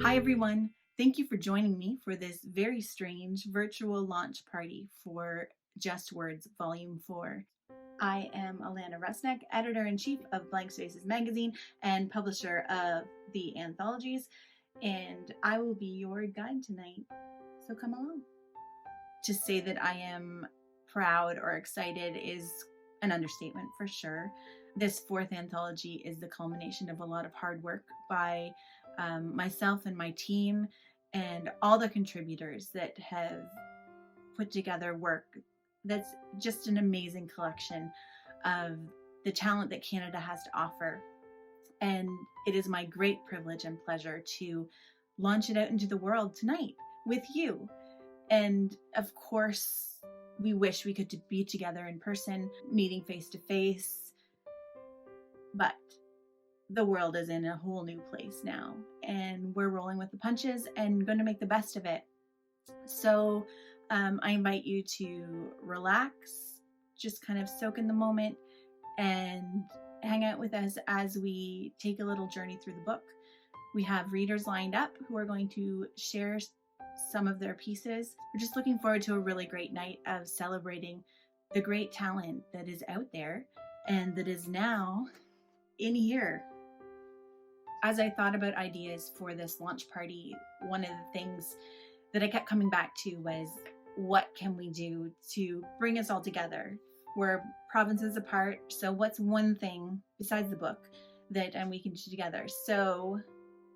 Hi everyone, thank you for joining me for this very strange virtual launch party for Just Words Volume 4. I am Alana Rusnak, Editor-in-Chief of Blank Spaces Magazine and publisher of the anthologies, and I will be your guide tonight, so come along. To say that I am proud or excited is an understatement for sure. This fourth anthology is the culmination of a lot of hard work by myself and my team and all the contributors that have put together work that's just an amazing collection of the talent that Canada has to offer. And it is my great privilege and pleasure to launch it out into the world tonight with you. And of course, we wish we could be together in person, meeting face to face, but the world is in a whole new place now, and we're rolling with the punches and going to make the best of it. So I invite you to relax, just kind of soak in the moment and hang out with us as we take a little journey through the book. We have readers lined up who are going to share some of their pieces. We're just looking forward to a really great night of celebrating the great talent that is out there and that is now in here. As I thought about ideas for this launch party, one of the things that I kept coming back to was, what can we do to bring us all together? We're provinces apart, so what's one thing besides the book that we can do together? So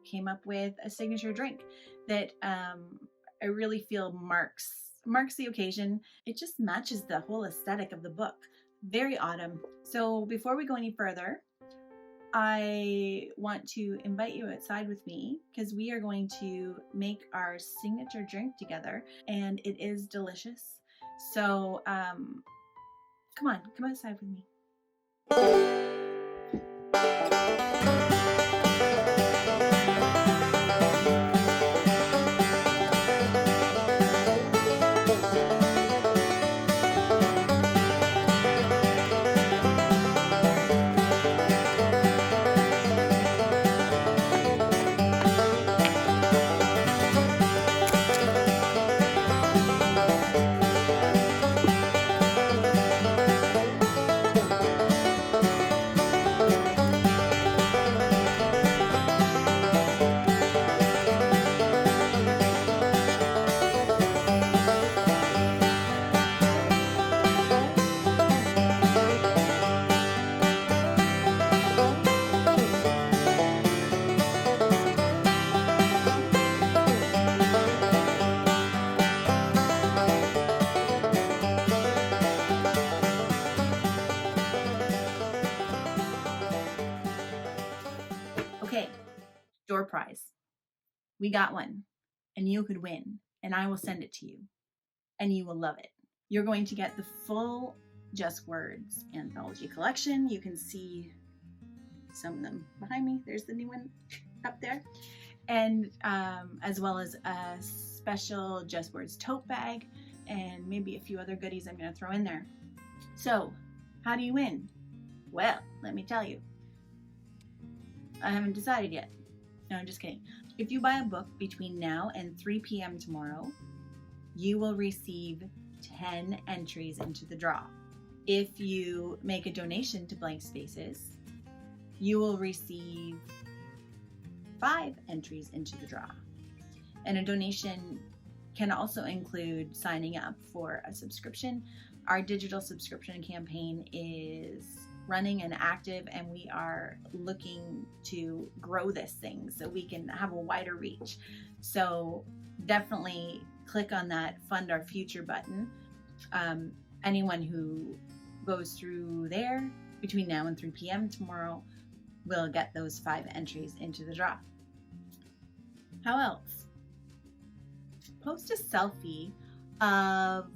came up with a signature drink that I really feel marks the occasion. It just matches the whole aesthetic of the book. Very autumn. So before we go any further, I want to invite you outside with me because we are going to make our signature drink together, and it is delicious. So come outside with me. Okay, door prize. We got one, and you could win, and I will send it to you, and you will love it. You're going to get the full Just Words anthology collection. You can see some of them behind me. There's the new one up there. And as well as a special Just Words tote bag and maybe a few other goodies I'm going to throw in there. So, how do you win? Well, let me tell you. I haven't decided yet. No, I'm just kidding. If you buy a book between now and 3 p.m. tomorrow, you will receive 10 entries into the draw. If you make a donation to Blank Spaces, you will receive 5 entries into the draw. And a donation can also include signing up for a subscription. Our digital subscription campaign is running and active, and we are looking to grow this thing so we can have a wider reach. So definitely click on that Fund Our Future button. Anyone who goes through there between now and 3 p.m. tomorrow will get those 5 entries into the draw. How else? Post a selfie of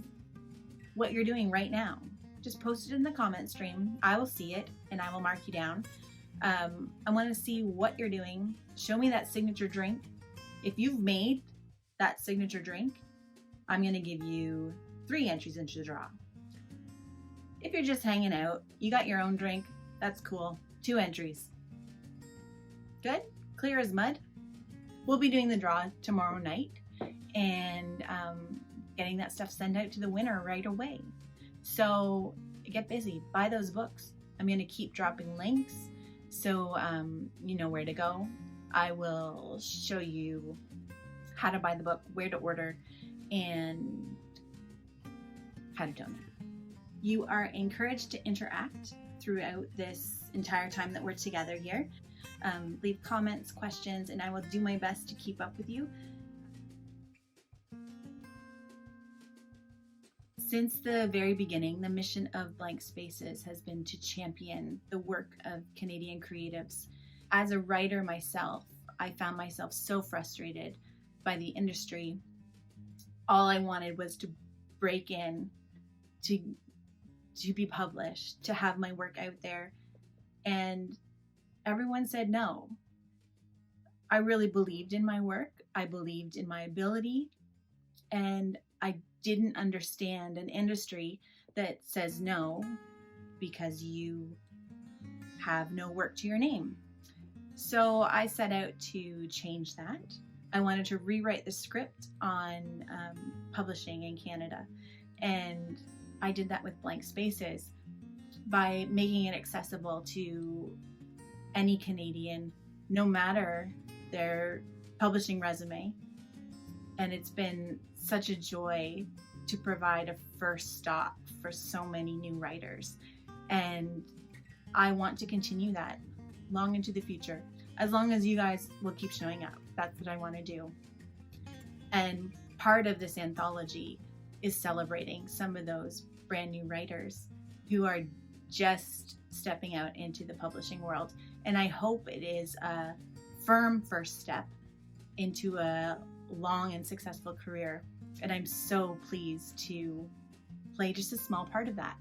what you're doing right now. Just post it in the comment stream. I will see it and I will mark you down. I want to see what you're doing. Show me that signature drink. If you've made that signature drink, I'm going to give you 3 entries into the draw. If you're just hanging out, you got your own drink, that's cool. 2 entries. Good? Clear as mud? We'll be doing the draw tomorrow night and getting that stuff sent out to the winner right away. So get busy, buy those books. I'm going to keep dropping links so you know where to go. I will show you how to buy the book, where to order, and how to donate. You are encouraged to interact throughout this entire time that we're together here. Leave comments, questions, and I will do my best to keep up with you. Since the very beginning, the mission of Blank Spaces has been to champion the work of Canadian creatives. As a writer myself, I found myself so frustrated by the industry. All I wanted was to break in, to be published, to have my work out there. And everyone said no. I really believed in my work. I believed in my ability. And I didn't understand an industry that says no because you have no work to your name. So I set out to change that. I wanted to rewrite the script on publishing in Canada. And I did that with Blank Spaces by making it accessible to any Canadian, no matter their publishing resume. And it's been such a joy to provide a first stop for so many new writers. And I want to continue that long into the future, as long as you guys will keep showing up. That's what I want to do. And part of this anthology is celebrating some of those brand new writers who are just stepping out into the publishing world. And I hope it is a firm first step into a long and successful career. And I'm so pleased to play just a small part of that.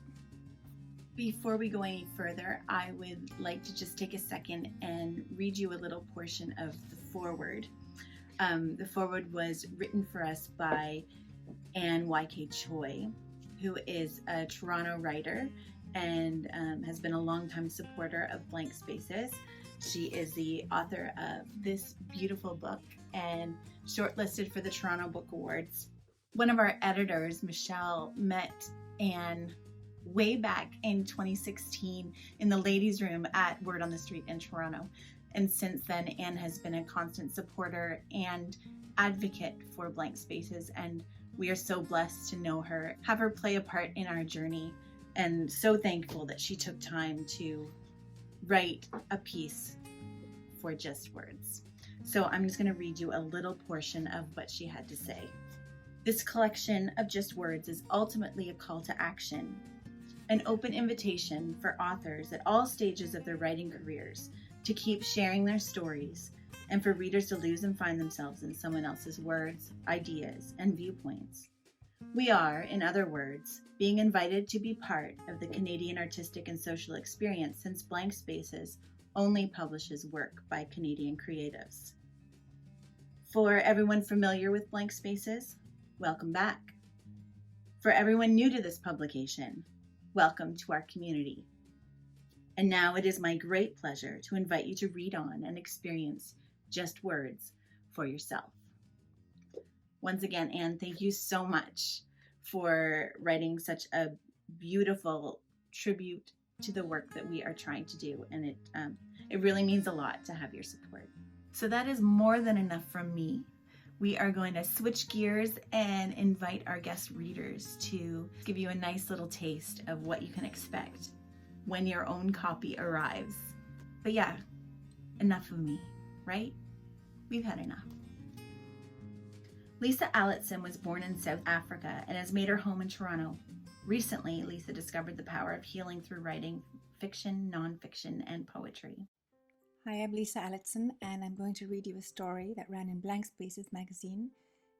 Before we go any further, I would like to just take a second and read you a little portion of the foreword. The foreword was written for us by Anne Y.K. Choi, who is a Toronto writer and has been a longtime supporter of Blank Spaces. She is the author of this beautiful book and shortlisted for the Toronto Book Awards. One of our editors, Michelle, met Anne way back in 2016 in the ladies' room at Word on the Street in Toronto. And since then, Anne has been a constant supporter and advocate for Blank Spaces. And we are so blessed to know her, have her play a part in our journey, and so thankful that she took time to write a piece for Just Words. So I'm just going to read you a little portion of what she had to say. This collection of Just Words is ultimately a call to action, an open invitation for authors at all stages of their writing careers to keep sharing their stories, and for readers to lose and find themselves in someone else's words, ideas, and viewpoints. We are, in other words, being invited to be part of the Canadian artistic and social experience, since Blank Spaces only publishes work by Canadian creatives. For everyone familiar with Blank Spaces, welcome back. For everyone new to this publication, welcome to our community. And now it is my great pleasure to invite you to read on and experience Just Words for yourself. Once again, Anne, thank you so much for writing such a beautiful tribute to the work that we are trying to do. And it really means a lot to have your support. So that is more than enough from me. We are going to switch gears and invite our guest readers to give you a nice little taste of what you can expect when your own copy arrives. But yeah, enough of me, right? We've had enough. Lisa Allotson was born in South Africa and has made her home in Toronto. Recently, Lisa discovered the power of healing through writing fiction, nonfiction, and poetry. Hi, I'm Lisa Allotson, and I'm going to read you a story that ran in Blank Spaces magazine.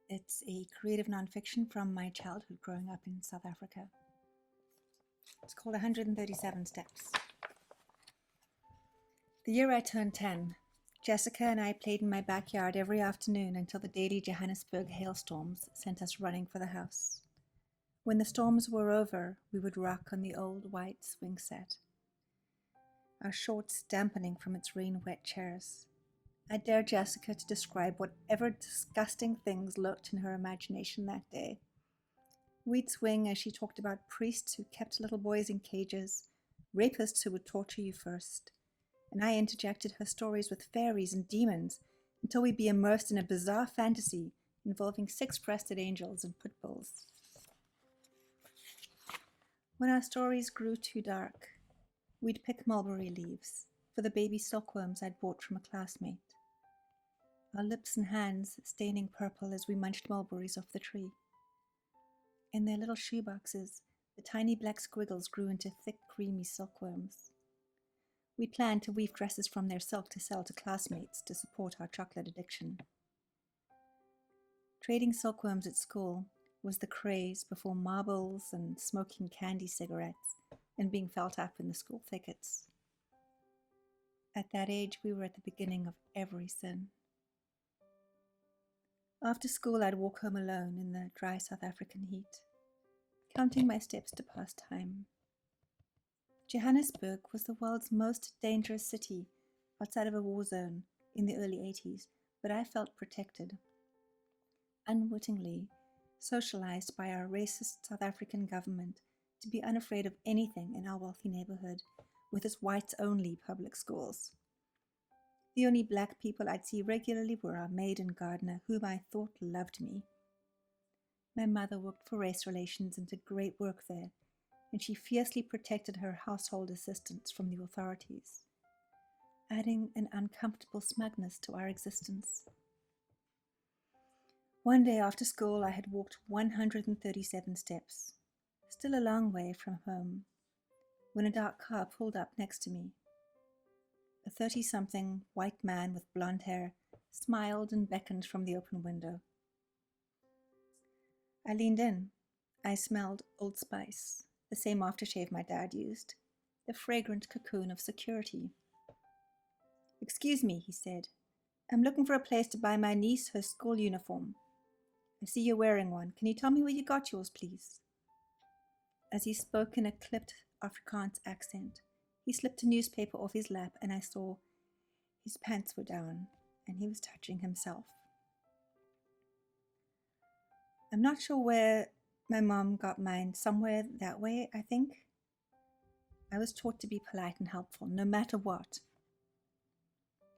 It's a creative nonfiction from my childhood growing up in South Africa. It's called 137 Steps. The year I turned 10, Jessica and I played in my backyard every afternoon until the daily Johannesburg hailstorms sent us running for the house. When the storms were over, we would rock on the old white swing set, our shorts dampening from its rain-wet chairs. I dare Jessica to describe whatever disgusting things lurked in her imagination that day. We'd swing as she talked about priests who kept little boys in cages, rapists who would torture you first, and I interjected her stories with fairies and demons until we'd be immersed in a bizarre fantasy involving six-breasted angels and pit bulls. When our stories grew too dark, we'd pick mulberry leaves for the baby silkworms I'd bought from a classmate, our lips and hands staining purple as we munched mulberries off the tree. In their little shoeboxes, the tiny black squiggles grew into thick, creamy silkworms. We planned to weave dresses from their silk to sell to classmates to support our chocolate addiction. Trading silkworms at school was the craze before marbles and smoking candy cigarettes and being felt up in the school thickets. At that age, we were at the beginning of every sin. After school, I'd walk home alone in the dry South African heat, counting my steps to pass time. Johannesburg was the world's most dangerous city outside of a war zone in the early 80s, but I felt protected. Unwittingly, socialized by our racist South African government to be unafraid of anything in our wealthy neighborhood with its whites-only public schools. The only black people I'd see regularly were our maid and gardener, whom I thought loved me. My mother worked for race relations and did great work there, and she fiercely protected her household assistants from the authorities, adding an uncomfortable smugness to our existence. One day after school, I had walked 137 steps, still a long way from home, when a dark car pulled up next to me. A 30-something white man with blonde hair smiled and beckoned from the open window. I leaned in. I smelled Old Spice, the same aftershave my dad used, the fragrant cocoon of security. "Excuse me," he said. "I'm looking for a place to buy my niece her school uniform. I see you're wearing one. Can you tell me where you got yours, please?" As he spoke in a clipped Afrikaans accent, he slipped a newspaper off his lap, and I saw his pants were down, and he was touching himself. I'm not sure where my mom got mine, somewhere that way, I think. I was taught to be polite and helpful, no matter what.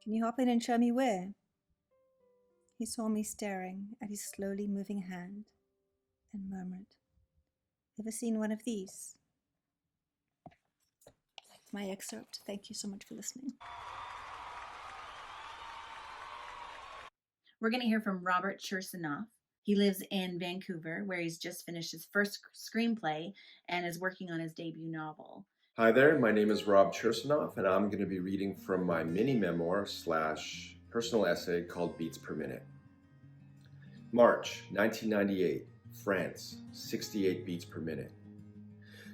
"Can you hop in and show me where?" He saw me staring at his slowly moving hand and murmured, "Ever seen one of these?" That's my excerpt. Thank you so much for listening. We're going to hear from Robert Chersonoff. He lives in Vancouver, where he's just finished his first screenplay and is working on his debut novel. Hi there, my name is Rob Chersonoff, and I'm going to be reading from my mini-memoir / personal essay called Beats Per Minute. March 1998, France, 68 beats per minute.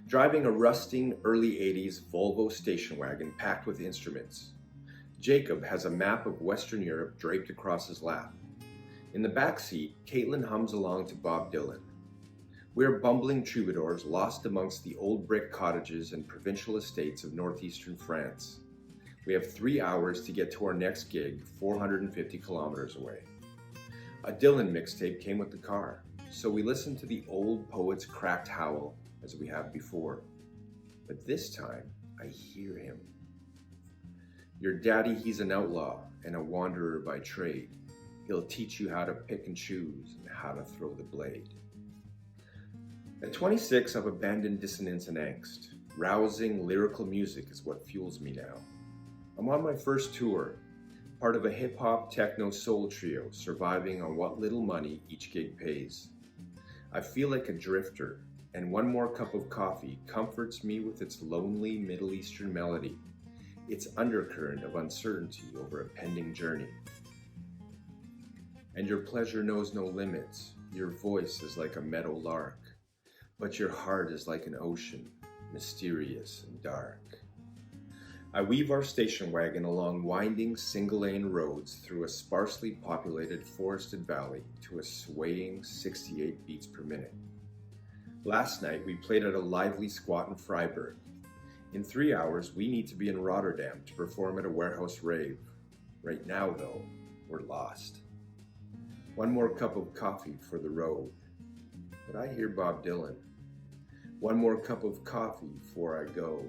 Driving a rusting early 80s Volvo station wagon packed with instruments. Jacob has a map of Western Europe draped across his lap. In the back seat, Caitlin hums along to Bob Dylan. We're bumbling troubadours lost amongst the old brick cottages and provincial estates of northeastern France. We have 3 hours to get to our next gig, 450 kilometers away. A Dylan mixtape came with the car, so we listened to the old poet's cracked howl as we have before. But this time, I hear him. Your daddy, he's an outlaw and a wanderer by trade. He'll teach you how to pick and choose and how to throw the blade. At 26, I've abandoned dissonance and angst. Rousing lyrical music is what fuels me now. I'm on my first tour, part of a hip-hop, techno, soul trio, surviving on what little money each gig pays. I feel like a drifter, and one more cup of coffee comforts me with its lonely Middle Eastern melody, its undercurrent of uncertainty over a pending journey. And your pleasure knows no limits. Your voice is like a meadow lark, but your heart is like an ocean, mysterious and dark. I weave our station wagon along winding single-lane roads through a sparsely populated forested valley to a swaying 68 beats per minute. Last night, we played at a lively squat in Freiburg. In 3 hours, we need to be in Rotterdam to perform at a warehouse rave. Right now, though, we're lost. One more cup of coffee for the road. But I hear Bob Dylan. One more cup of coffee before I go.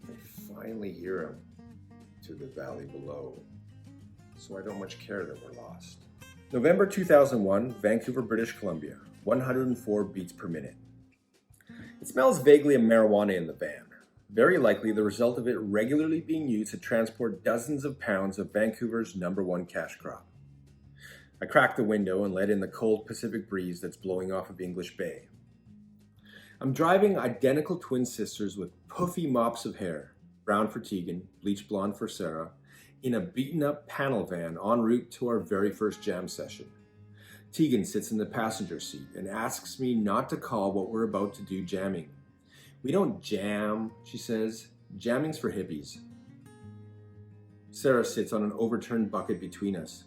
I finally hear him to the valley below. So I don't much care that we're lost. November 2001, Vancouver, British Columbia, 104 beats per minute. It smells vaguely of marijuana in the van. Very likely the result of it regularly being used to transport dozens of pounds of Vancouver's #1 cash crop. I crack the window and let in the cold Pacific breeze that's blowing off of English Bay. I'm driving identical twin sisters with puffy mops of hair, brown for Tegan, bleach blonde for Sarah, in a beaten-up panel van en route to our very first jam session. Tegan sits in the passenger seat and asks me not to call what we're about to do jamming. We don't jam, she says. Jamming's for hippies. Sarah sits on an overturned bucket between us.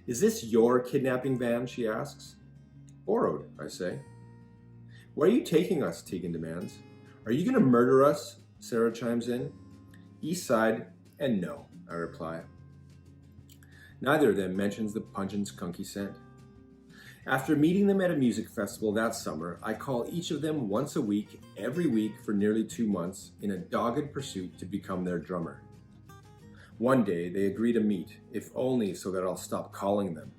Is this your kidnapping van, she asks. Borrowed, I say. Where are you taking us, Tegan demands. Are you going to murder us, Sarah chimes in. East side, and no, I reply. Neither of them mentions the pungent skunky scent. After meeting them at a music festival that summer, I call each of them once a week, every week for nearly 2 months, in a dogged pursuit to become their drummer. One day, they agree to meet, if only so that I'll stop calling them.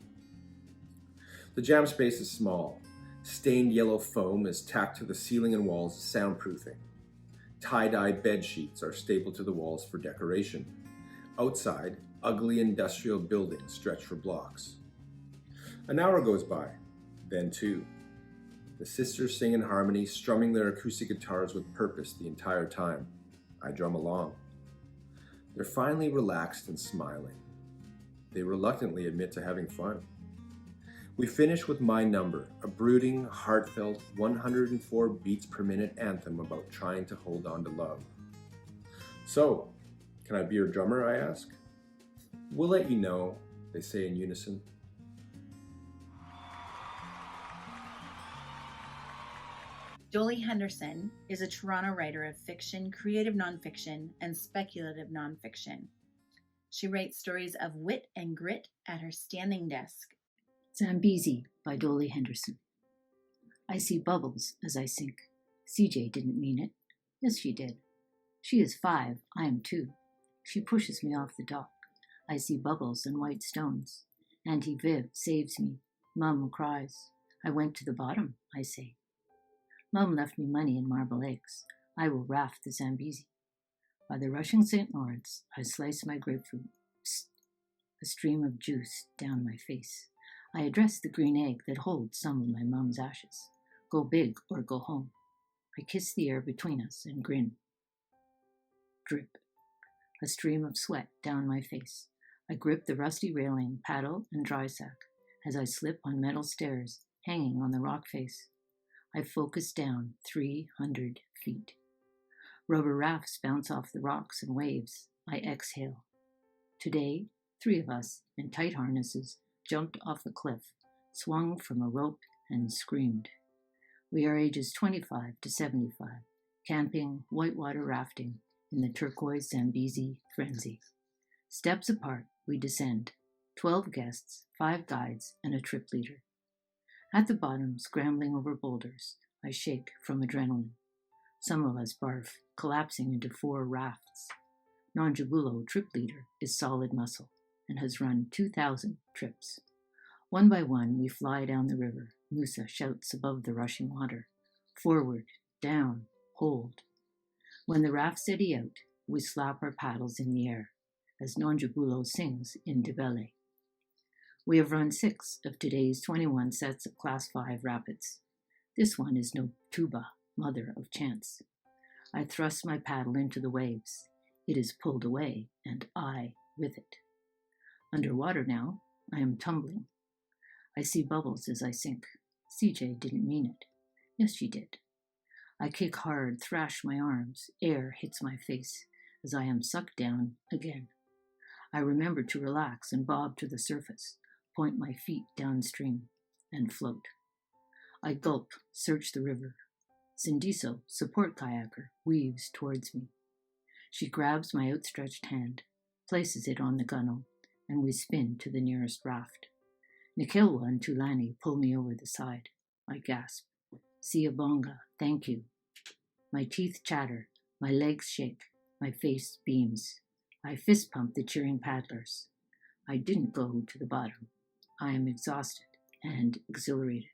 The jam space is small. Stained yellow foam is tacked to the ceiling and walls as soundproofing. Tie-dye bed sheets are stapled to the walls for decoration. Outside, ugly industrial buildings stretch for blocks. An hour goes by, then 2. The sisters sing in harmony, strumming their acoustic guitars with purpose the entire time. I drum along. They're finally relaxed and smiling. They reluctantly admit to having fun. We finish with My Number, a brooding, heartfelt, 104 beats per minute anthem about trying to hold on to love. So, can I be your drummer, I ask? We'll let you know, they say in unison. Jolie Henderson is a Toronto writer of fiction, creative nonfiction, and speculative nonfiction. She writes stories of wit and grit at her standing desk. Zambezi by Jolie Henderson. I see bubbles as I sink. CJ didn't mean it. Yes, she did. She is 5, I am 2. She pushes me off the dock. I see bubbles and white stones. Auntie Viv saves me. Mum cries. I went to the bottom, I say. Mum left me money in marble eggs. I will raft the Zambezi. By the rushing St. Lawrence, I slice my grapefruit. Psst, a stream of juice down my face. I address the green egg that holds some of my mum's ashes. Go big or go home. I kiss the air between us and grin. Drip. A stream of sweat down my face. I grip the rusty railing, paddle, and dry sack as I slip on metal stairs hanging on the rock face. I focus down 300 feet. Rubber rafts bounce off the rocks and waves. I exhale. Today, 3 of us, in tight harnesses, jumped off a cliff, swung from a rope, and screamed. We are ages 25 to 75, camping, whitewater rafting in the turquoise Zambezi frenzy. Steps apart, we descend. 12 guests, 5 guides, and a trip leader. At the bottom, scrambling over boulders, I shake from adrenaline. Some of us barf, collapsing into 4 rafts. Nonjabulo, trip leader, is solid muscle and has run 2,000 trips. One by one, we fly down the river. Musa shouts above the rushing water. Forward, down, hold. When the rafts steady out, we slap our paddles in the air, as Nonjabulo sings in Ndebele. We have run 6 of today's 21 sets of Class 5 rapids. This one is no tuba, mother of chance. I thrust my paddle into the waves. It is pulled away, and I with it. Underwater now, I am tumbling. I see bubbles as I sink. CJ didn't mean it. Yes, she did. I kick hard, thrash my arms. Air hits my face. as I am sucked down again. I remember to relax and bob to the surface, point my feet downstream, and float. I gulp, search the river. Sindiso, support kayaker, weaves towards me. She grabs my outstretched hand, places it on the gunwale, and we spin to the nearest raft. Nikilwa and Tulani pull me over the side. I gasp. Siyabonga, thank you. My teeth chatter, my legs shake, my face beams. I fist pump the cheering paddlers. I didn't go to the bottom. I am exhausted and exhilarated.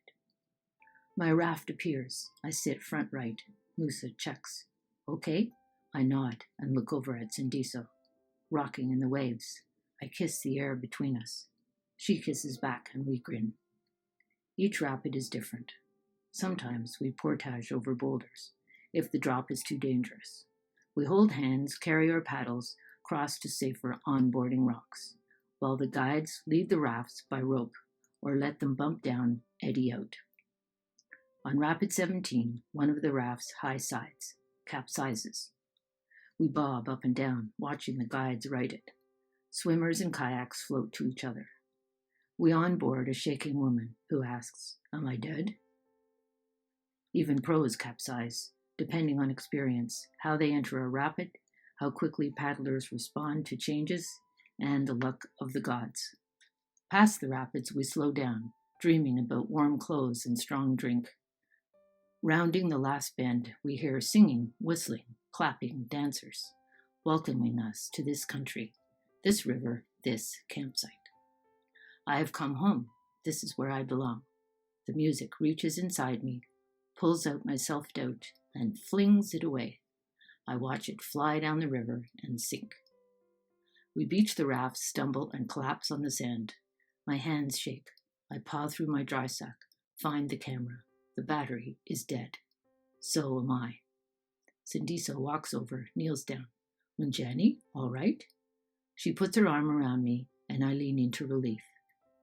My raft appears. I sit front right. Musa checks. Okay? I nod and look over at Sindiso, rocking in the waves. I kiss the air between us. She kisses back and we grin. Each rapid is different. Sometimes we portage over boulders, if the drop is too dangerous. We hold hands, carry our paddles, cross to safer onboarding rocks, while the guides lead the rafts by rope or let them bump down, eddy out. On Rapid 17, one of the raft's high sides capsizes. We bob up and down, watching the guides right it. Swimmers and kayaks float to each other. We onboard a shaking woman who asks, "Am I dead?" Even pros capsize, depending on experience, how they enter a rapid, how quickly paddlers respond to changes, and the luck of the gods. Past the rapids, we slow down, dreaming about warm clothes and strong drink. Rounding the last bend, we hear singing, whistling, clapping dancers, welcoming us to this country, this river, this campsite. I have come home. This is where I belong. The music reaches inside me, pulls out my self-doubt, and flings it away. I watch it fly down the river and sink. We beach the raft, stumble, and collapse on the sand. My hands shake. I paw through my dry sack, find the camera. The battery is dead. So am I. Sindiso walks over, kneels down. "Munjani, all right?" She puts her arm around me, and I lean into relief.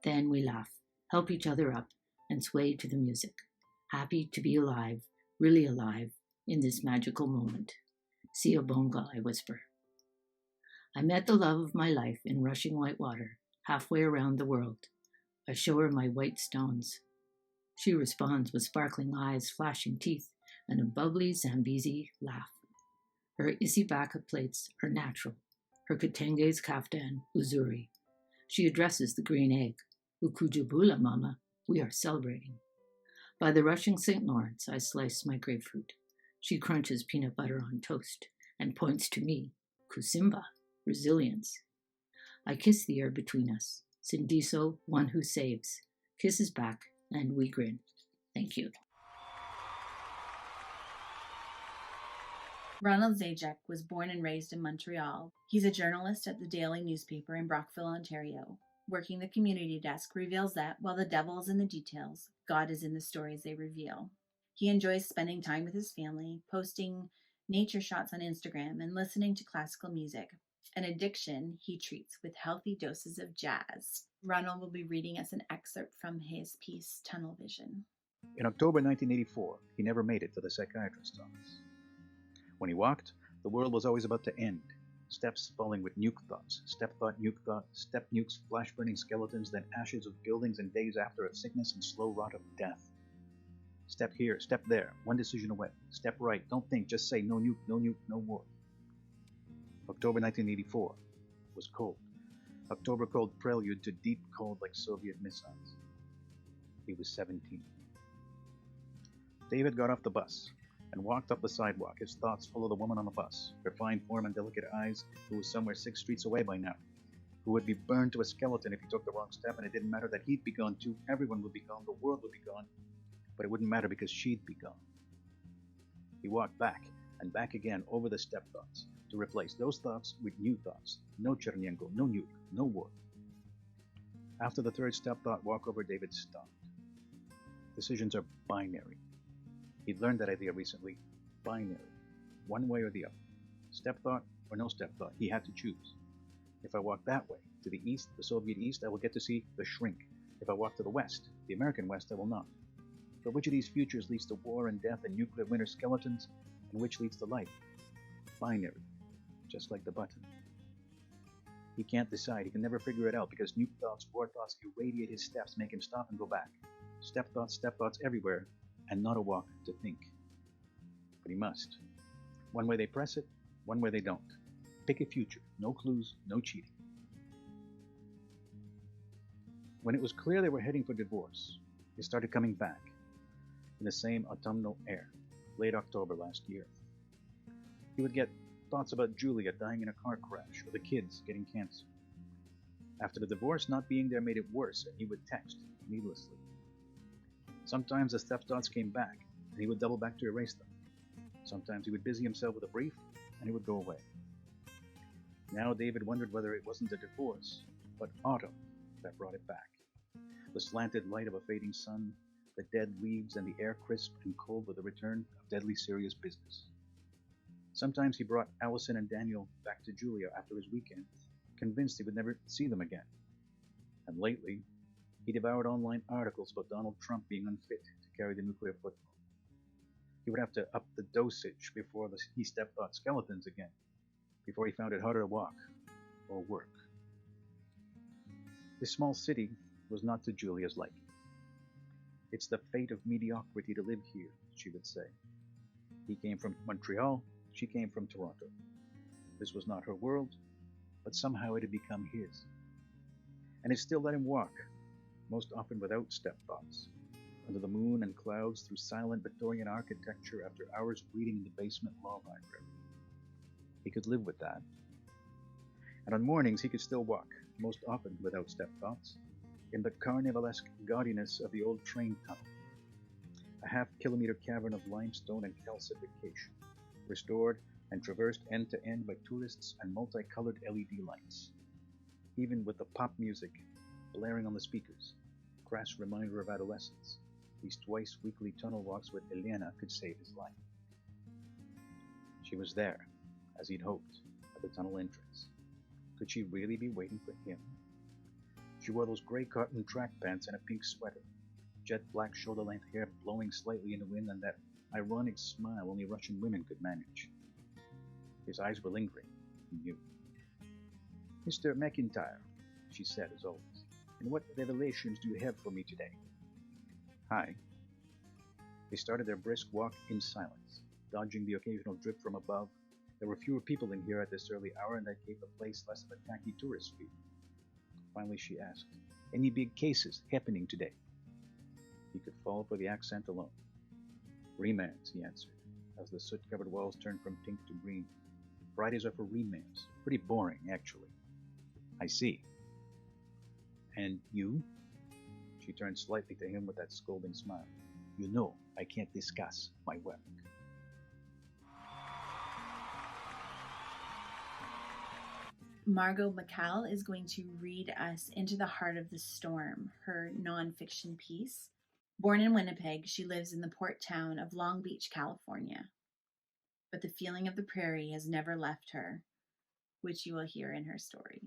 Then we laugh, help each other up, and sway to the music. Happy to be alive, really alive, in this magical moment. Siyabonga, I whisper. I met the love of my life in rushing white water, halfway around the world. I show her my white stones. She responds with sparkling eyes, flashing teeth, and a bubbly Zambezi laugh. Her Isibaka plates are natural, her Katenge's kaftan, uzuri. She addresses the green egg. Ukujabula, mama, we are celebrating. By the rushing St. Lawrence, I slice my grapefruit. She crunches peanut butter on toast and points to me. Kusimba, resilience. I kiss the air between us. Sindiso, one who saves, kisses back, and we grin. Thank you. Ronald Zajac was born and raised in Montreal. He's a journalist at the Daily newspaper in Brockville, Ontario. Working the community desk reveals that, while the devil is in the details, God is in the stories they reveal. He enjoys spending time with his family, posting nature shots on Instagram, and listening to classical music. An addiction he treats with healthy doses of jazz. Ronald will be reading us an excerpt from his piece, Tunnel Vision. In October 1984, he never made it to the psychiatrist's office. When he walked, the world was always about to end. Steps falling with nuke thoughts, step thought, step nukes, flash-burning skeletons, then ashes of buildings and days after of sickness and slow rot of death. Step here, step there, one decision away. Step right, don't think, just say no nuke, no war. October 1984 was cold. October cold prelude to deep cold like Soviet missiles. He was 17. David got off the bus and walked up the sidewalk, his thoughts full of the woman on the bus, her fine form and delicate eyes, who was somewhere 6 streets away by now, who would be burned to a skeleton if he took the wrong step, and it didn't matter that he'd be gone too, everyone would be gone, the world would be gone, but it wouldn't matter because she'd be gone. He walked back and back again over the step thoughts, to replace those thoughts with new thoughts. No Chernyenko, no nuke, no war. After the third step thought walkover, David stopped. Decisions are binary. He'd learned that idea recently. Binary. One way or the other. Step thought or no step thought. He had to choose. If I walk that way, to the east, the Soviet east, I will get to see the shrink. If I walk to the west, the American west, I will not. But which of these futures leads to war and death and nuclear winter skeletons, and which leads to life? Binary. just like the button. He can't decide. He can never figure it out because new thoughts, forethoughts irradiate his steps, make him stop and go back. Step thoughts everywhere, and not a walk to think. But he must. One way they press it, one way they don't. Pick a future. No clues, no cheating. When it was clear they were heading for divorce, they started coming back in the same autumnal air, late October last year. He would get thoughts about Julia dying in a car crash or the kids getting cancer. After the divorce, not being there made it worse, and he would text needlessly. Sometimes the step thoughts came back, and he would double back to erase them. Sometimes he would busy himself with a brief, and he would go away. Now David wondered whether it wasn't the divorce, but autumn that brought it back. The slanted light of a fading sun, the dead leaves, and the air crisp and cold with the return of deadly serious business. Sometimes he brought Allison and Daniel back to Julia after his weekend, convinced he would never see them again. And lately, he devoured online articles about Donald Trump being unfit to carry the nuclear football. He would have to up the dosage before he stepped on skeletons again, before he found it harder to walk or work. This small city was not to Julia's liking. It's the fate of mediocrity to live here, she would say. He came from Montreal, she came from Toronto. This was not her world, but somehow it had become his. And it still let him walk, most often without step thoughts, under the moon and clouds through silent Victorian architecture after hours of reading in the basement law library. He could live with that. And on mornings he could still walk, most often without step thoughts, in the carnivalesque gaudiness of the old train tunnel, a half-kilometer cavern of limestone and calcification, restored and traversed end to end by tourists and multicolored LED lights. Even with the pop music blaring on the speakers, crass reminder of adolescence, these twice-weekly tunnel walks with Elena could save his life. She was there, as he'd hoped, at the tunnel entrance. Could she really be waiting for him? She wore those gray cotton track pants and a pink sweater, jet black shoulder-length hair blowing slightly in the wind, and that ironic smile only Russian women could manage. His eyes were lingering, he knew. "Mr. McIntyre," she said as always, "and what revelations do you have for me today?" "Hi." They started their brisk walk in silence, dodging the occasional drip from above. There were fewer people in here at this early hour, and that gave the place less of a tacky tourist feel. Finally she asked, "Any big cases happening today?" He could fall for the accent alone. "Remands," he answered, as the soot-covered walls turned from pink to green. "Fridays are for remands. Pretty boring, actually." "I see. And you?" She turned slightly to him with that scolding smile. "You know I can't discuss my work." Margot McCall is going to read us Into the Heart of the Storm, her nonfiction piece. Born in Winnipeg, she lives in the port town of Long Beach, California. But the feeling of the prairie has never left her, which you will hear in her story.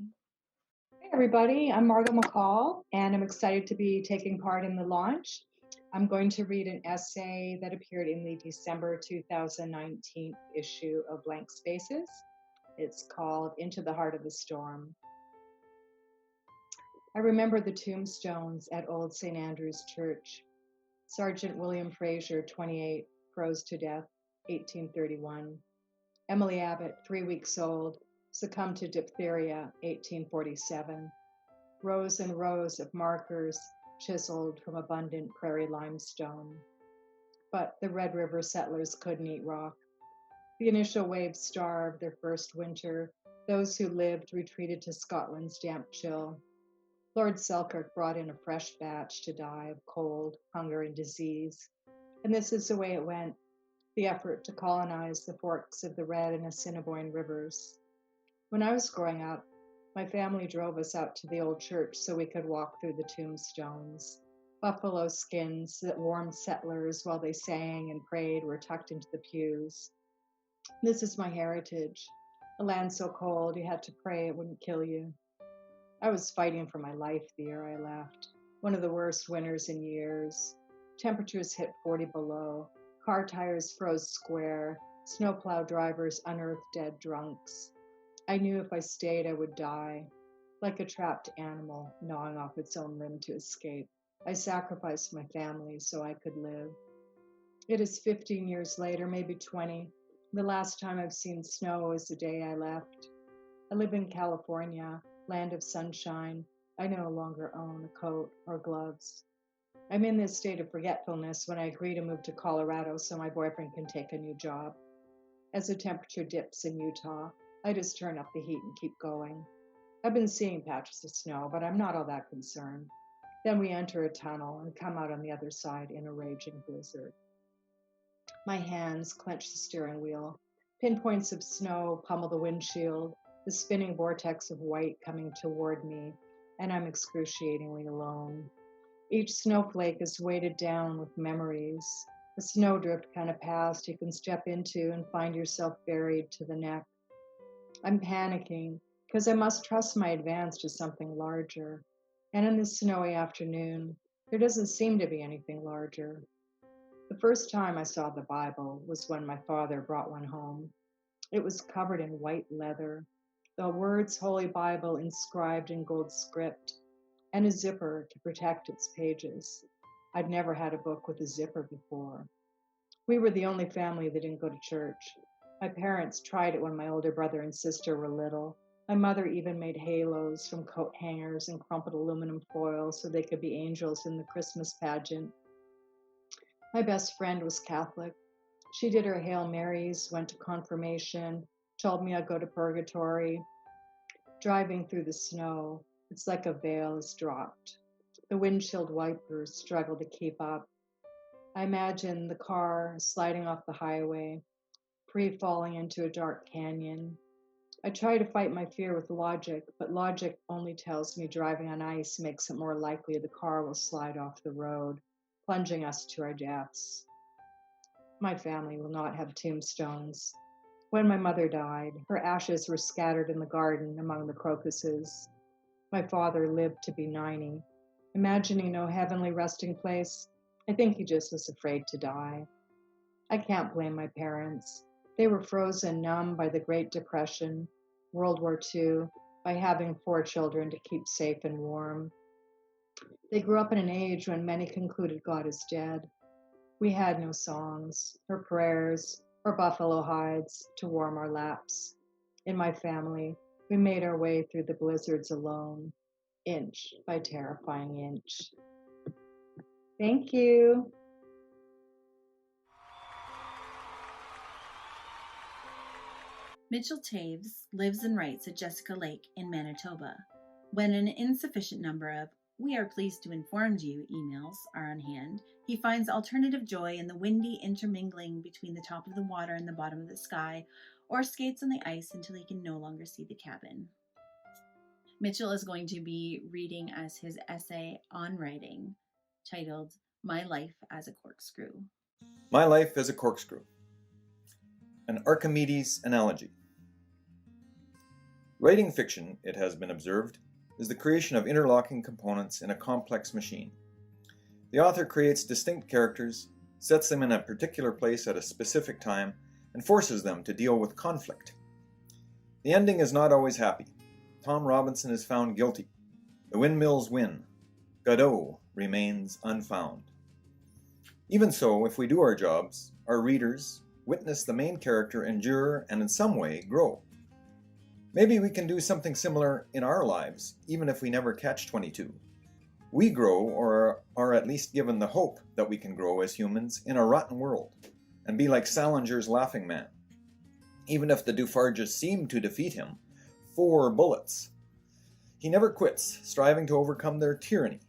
Hey everybody, I'm Margot McCall, and I'm excited to be taking part in the launch. I'm going to read an essay that appeared in the December 2019 issue of Blank Spaces. It's called Into the Heart of the Storm. I remember the tombstones at Old St. Andrew's Church. Sergeant William Fraser, 28, froze to death, 1831. Emily Abbott, 3 weeks old, succumbed to diphtheria, 1847. Rows and rows of markers chiseled from abundant prairie limestone. But the Red River settlers couldn't eat rock. The initial wave starved their first winter. Those who lived retreated to Scotland's damp chill. Lord Selkirk brought in a fresh batch to die of cold, hunger, and disease. And this is the way it went, the effort to colonize the forks of the Red and Assiniboine rivers. When I was growing up, my family drove us out to the old church so we could walk through the tombstones. Buffalo skins that warmed settlers while they sang and prayed were tucked into the pews. This is my heritage, a land so cold you had to pray it wouldn't kill you. I was fighting for my life the year I left, one of the worst winters in years. Temperatures hit 40 below, car tires froze square, snowplow drivers unearthed dead drunks. I knew if I stayed, I would die, like a trapped animal gnawing off its own limb to escape. I sacrificed my family so I could live. It is 15 years later, maybe 20. The last time I've seen snow is the day I left. I live in California, land of sunshine. I no longer own a coat or gloves. I'm in this state of forgetfulness when I agree to move to Colorado so my boyfriend can take a new job. As the temperature dips in Utah, I just turn up the heat and keep going. I've been seeing patches of snow, but I'm not all that concerned. Then we enter a tunnel and come out on the other side in a raging blizzard. My hands clench the steering wheel. Pinpoints of snow pummel the windshield, the spinning vortex of white coming toward me, and I'm excruciatingly alone. Each snowflake is weighted down with memories, a snowdrift kind of past you can step into and find yourself buried to the neck. I'm panicking because I must trust my advance to something larger. And in this snowy afternoon, there doesn't seem to be anything larger. The first time I saw the Bible was when my father brought one home. It was covered in white leather, the words Holy Bible inscribed in gold script, and a zipper to protect its pages. I'd never had a book with a zipper before. We were the only family that didn't go to church. My parents tried it when my older brother and sister were little. My mother even made halos from coat hangers and crumpled aluminum foil so they could be angels in the Christmas pageant. My best friend was Catholic. She did her Hail Marys, went to confirmation, told me I'd go to purgatory. Driving through the snow, it's like a veil is dropped. The windshield wipers struggle to keep up. I imagine the car sliding off the highway, free-falling into a dark canyon. I try to fight my fear with logic, but logic only tells me driving on ice makes it more likely the car will slide off the road, plunging us to our deaths. My family will not have tombstones. When my mother died, her ashes were scattered in the garden among the crocuses. My father lived to be 90. Imagining no heavenly resting place, I think he just was afraid to die. I can't blame my parents. They were frozen numb by the Great Depression, World War II, by having 4 children to keep safe and warm. They grew up in an age when many concluded God is dead. We had no songs, or prayers, or buffalo hides to warm our laps. In my family, we made our way through the blizzards alone, inch by terrifying inch. Thank you. Mitchell Taves lives and writes at Jessica Lake in Manitoba. When an insufficient number of "we are pleased to inform you" emails are on hand, he finds alternative joy in the windy intermingling between the top of the water and the bottom of the sky, or skates on the ice until he can no longer see the cabin. Mitchell is going to be reading us his essay on writing, titled My Life as a Corkscrew. My life as a corkscrew. An Archimedes analogy. Writing fiction, it has been observed, is the creation of interlocking components in a complex machine. The author creates distinct characters, sets them in a particular place at a specific time, and forces them to deal with conflict. The ending is not always happy. Tom Robinson is found guilty. The windmills win. Godot remains unfound. Even so, if we do our jobs, our readers witness the main character endure and in some way grow. Maybe we can do something similar in our lives, even if we never catch 22. We grow, or are at least given the hope that we can grow as humans in a rotten world, and be like Salinger's Laughing Man. Even if the Dufarges seem to defeat him, 4 bullets. He never quits, striving to overcome their tyranny.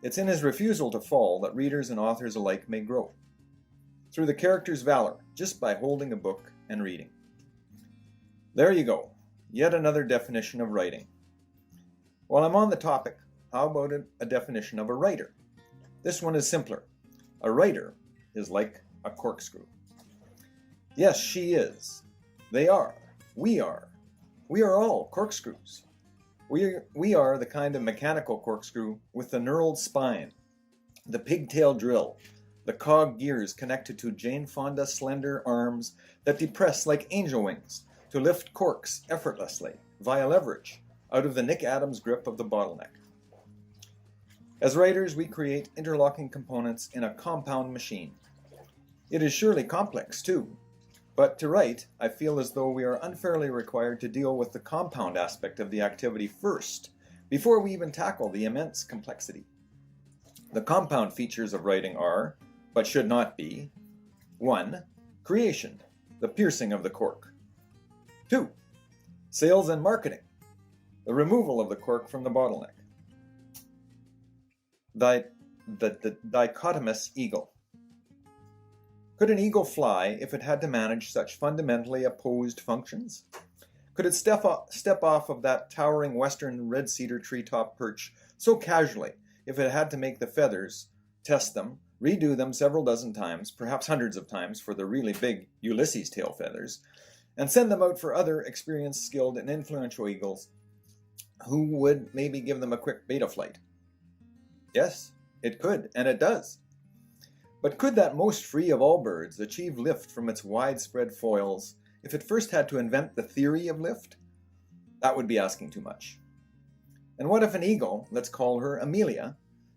It's in his refusal to fall that readers and authors alike may grow. Through the character's valor, just by holding a book and reading. There you go, yet another definition of writing. While I'm on the topic, how about a definition of a writer? This one is simpler. A writer is like a corkscrew. Yes, she is. They are. We are. We are all corkscrews. We are the kind of mechanical corkscrew with the knurled spine, the pigtail drill, the cog gears connected to Jane Fonda's slender arms that depress like angel wings to lift corks effortlessly via leverage out of the Nick Adams grip of the bottleneck. As writers, we create interlocking components in a compound machine. It is surely complex too, but to write, I feel as though we are unfairly required to deal with the compound aspect of the activity first, before we even tackle the immense complexity. The compound features of writing are, but should not be, 1. Creation, the piercing of the cork. 2. Sales and marketing, the removal of the cork from the bottleneck. The dichotomous eagle. Could an eagle fly if it had to manage such fundamentally opposed functions? Could it step off of that towering western red cedar treetop perch so casually if it had to make the feathers, test them, redo them several dozen times, perhaps hundreds of times for the really big Ulysses tail feathers, and send them out for other experienced, skilled, and influential eagles who would maybe give them a quick beta flight? Yes, it could, and it does. But could that most free of all birds achieve lift from its widespread foils if it first had to invent the theory of lift? That would be asking too much. And what if an eagle, let's call her Amelia,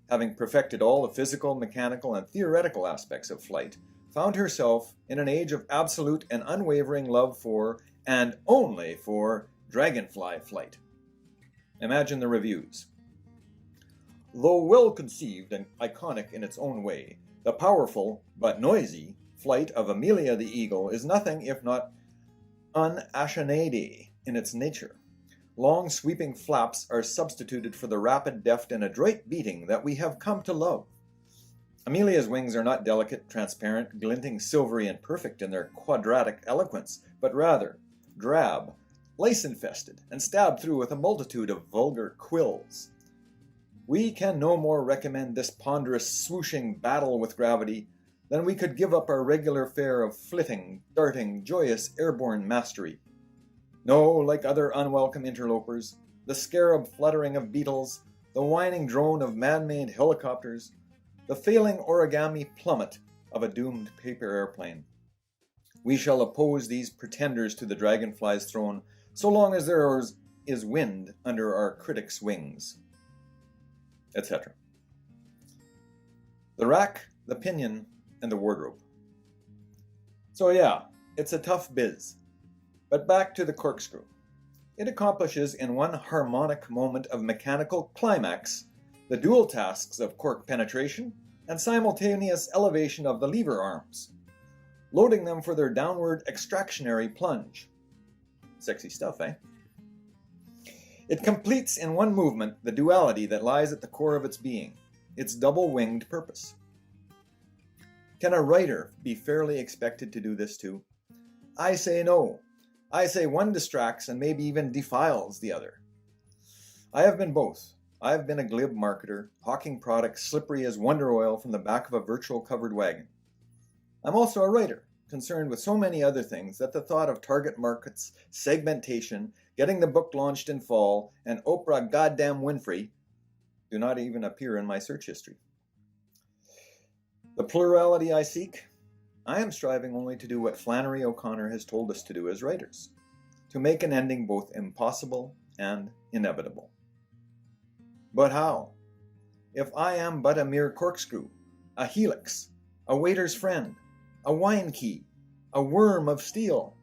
having perfected all the physical, mechanical, and theoretical aspects of flight, found herself in an age of absolute and unwavering love for, and only for, dragonfly flight? Imagine the reviews. Though well conceived and iconic in its own way, the powerful, but noisy, flight of Amelia the eagle is nothing if not un-Aeschynidae in its nature. Long sweeping flaps are substituted for the rapid, deft, and adroit beating that we have come to love. Amelia's wings are not delicate, transparent, glinting, silvery, and perfect in their quadratic eloquence, but rather drab, lace-infested, and stabbed through with a multitude of vulgar quills. We can no more recommend this ponderous, swooshing battle with gravity than we could give up our regular fare of flitting, darting, joyous airborne mastery. No, like other unwelcome interlopers, the scarab fluttering of beetles, the whining drone of man-made helicopters, the failing origami plummet of a doomed paper airplane. We shall oppose these pretenders to the dragonfly's throne so long as there is wind under our critics' wings, etc. The rack, the pinion, and the wardrobe. So yeah, it's a tough biz. But back to the corkscrew. It accomplishes in one harmonic moment of mechanical climax the dual tasks of cork penetration and simultaneous elevation of the lever arms, loading them for their downward extractionary plunge. Sexy stuff, eh? It completes in one movement the duality that lies at the core of its being, its double-winged purpose. Can a writer be fairly expected to do this too? I say no. I say one distracts and maybe even defiles the other. I have been both. I have been a glib marketer, hawking products slippery as wonder oil from the back of a virtual covered wagon. I'm also a writer, concerned with so many other things that the thought of target markets, segmentation, getting the book launched in fall, and Oprah goddamn Winfrey do not even appear in my search history. The plurality I seek? I am striving only to do what Flannery O'Connor has told us to do as writers, to make an ending both impossible and inevitable. But how? If I am but a mere corkscrew, a helix, a waiter's friend, a wine key, a worm of steel,